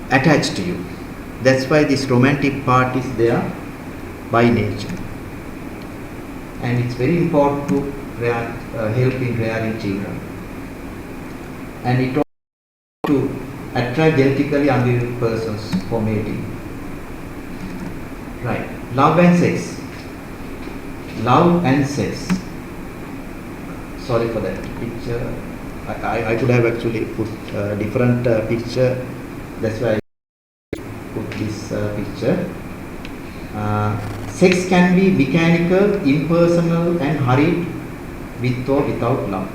attached to you. That's why this romantic part is there by nature, and it's very important to help in rearing children, and it also to attract genetically unrelated persons for mating. Right, love and sex. Sorry for that picture. I could have actually put a different picture. That's why I put this picture. Sex can be mechanical, impersonal, and hurried, with or without love.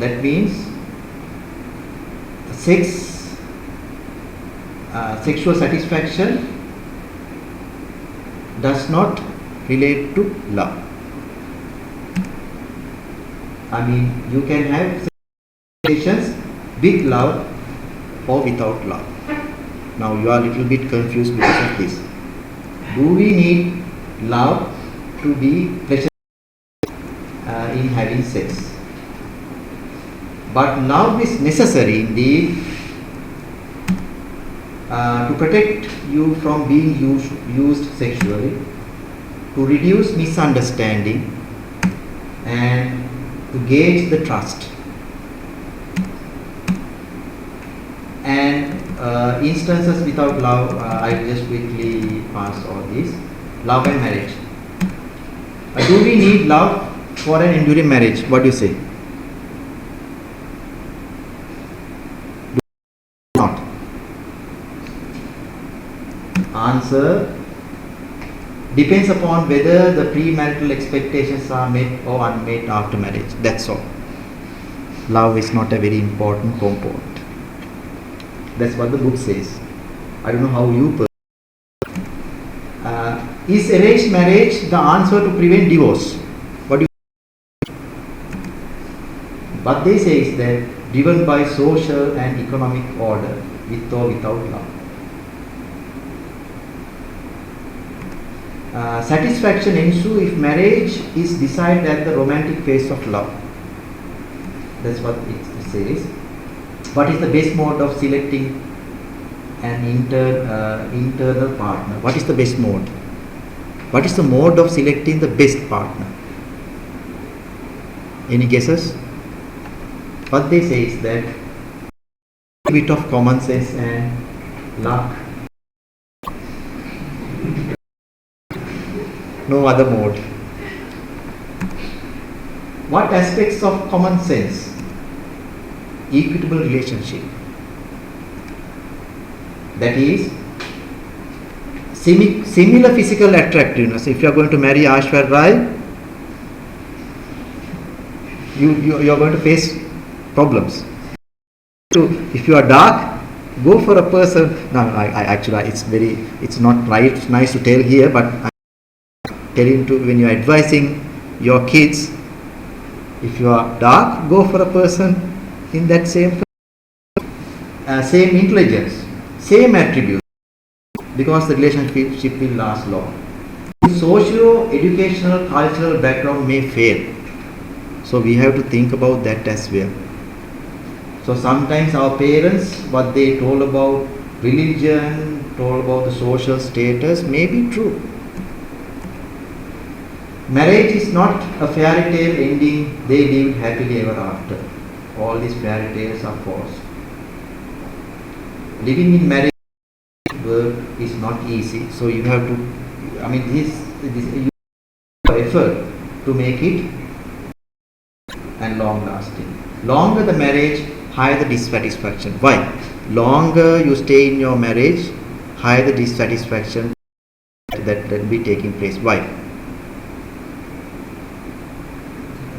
That means sexual satisfaction does not relate to love. I mean, you can have relations with love or without love. Now you are a little bit confused because of this. Do we need love to be pleasurable in having sex? But love is necessary indeed to protect you from being used sexually, to reduce misunderstanding, and to gauge the trust. And instances without love, I will just quickly pass all these. Love and marriage. Do we need love for an enduring marriage? What do you say? Do not. Answer: depends upon whether the premarital expectations are met or unmet after marriage. That's all. Love is not a very important component. That's what the book says. I don't know how you is arranged marriage the answer to prevent divorce? What do you? What they say is that driven by social and economic order, with or without love. Satisfaction ensue if marriage is decided at the romantic phase of love. That's what it says. What is the best mode of selecting an internal partner? What is the best mode? What is the mode of selecting the best partner? Any guesses? What they say is that a bit of common sense and luck. No other mode. What aspects of common sense? Equitable relationship. That is similar physical attractiveness. If you are going to marry Ashwar Rai, you are going to face problems. So if you are dark, go for a person. No, I actually it's not right, nice to tell here, but I'm telling to when you are advising your kids, if you are dark, go for a person in that same intelligence, same attributes, because the relationship will last long. Socio-educational, cultural background may fail, so we have to think about that as well. So sometimes our parents, what they told about religion, told about the social status may be true. Marriage is not a fairy tale ending, they lived happily ever after. All these fairy tales are false. Living in marriage work is not easy, so you have to, this effort to make it and long lasting. Longer the marriage, higher the dissatisfaction. Why? Longer you stay in your marriage, higher the dissatisfaction that will be taking place. Why?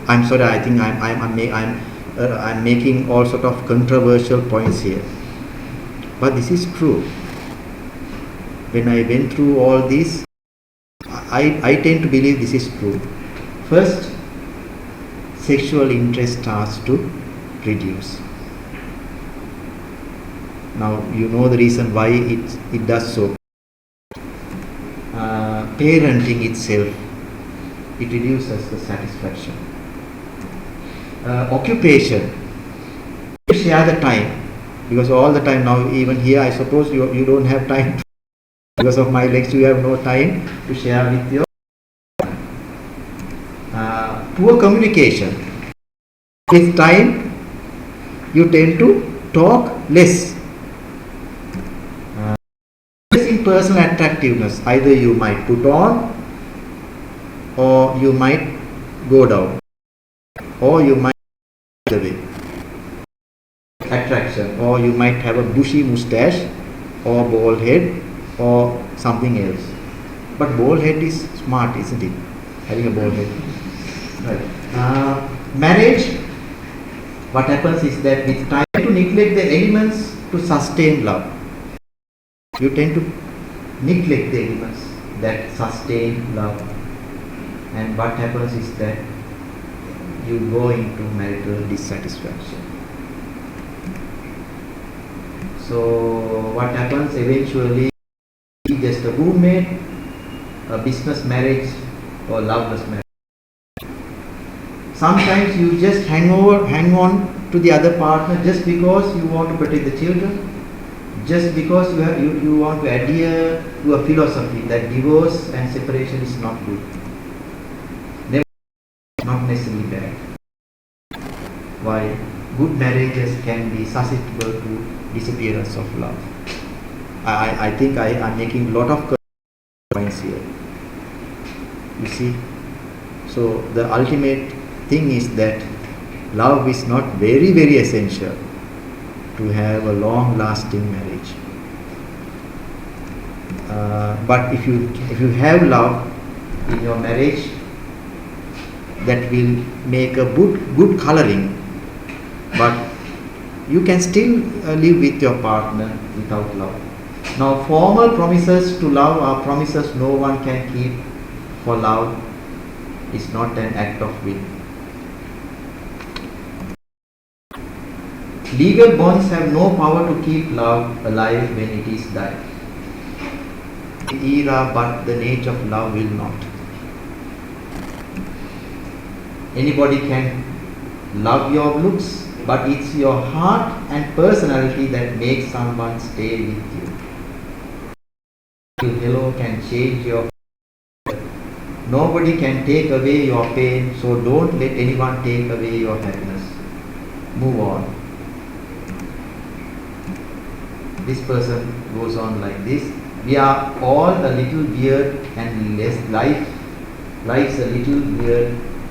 I'm sorry, I think I'm making all sort of controversial points here, but this is true. When I went through all this, I tend to believe this is true. First, sexual interest starts to reduce. Now you know the reason why it does so. Parenting itself, it reduces the satisfaction. Occupation, you share the time, because all the time now, even here I suppose you don't have time because of my legs, you have no time to share with your poor communication. With time you tend to talk less. In personal attractiveness, either you might put on, or you might go down, or you might the way attraction, or you might have a bushy moustache, or bald head, or something else. But bald head is smart, isn't it? Having a bald head. Right. Marriage, what happens is that with time to neglect the elements to sustain love. You tend to neglect the elements that sustain love, and what happens is that you go into marital dissatisfaction. So what happens eventually, just a roommate, a business marriage, or loveless marriage. Sometimes you just hang on to the other partner just because you want to protect the children, just because you want to adhere to a philosophy that divorce and separation is not good. Never, not necessarily bad. Why? Good marriages can be susceptible to disappearance of love. I think I'm making a lot of points here. You see? So the ultimate thing is that love is not very, very essential to have a long lasting marriage. But if you have love in your marriage, that will make a good coloring, but you can still live with your partner without love. Now, formal promises to love are promises no one can keep, for love is not an act of will. Legal bonds have no power to keep love alive when it is died. Era, but the nature of love will not. Anybody can love your looks, but it's your heart and personality that makes someone stay with you. Hello can change your Nobody can take away your pain, so don't let anyone take away your happiness. Move on. This person goes on like this. We are all a little weird and life's a little weird,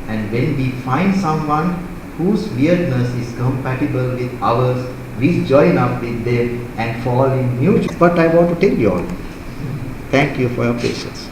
and when we find someone whose weirdness is compatible with ours, we join up with them and fall in mutual. But I want to tell you all, thank you for your patience.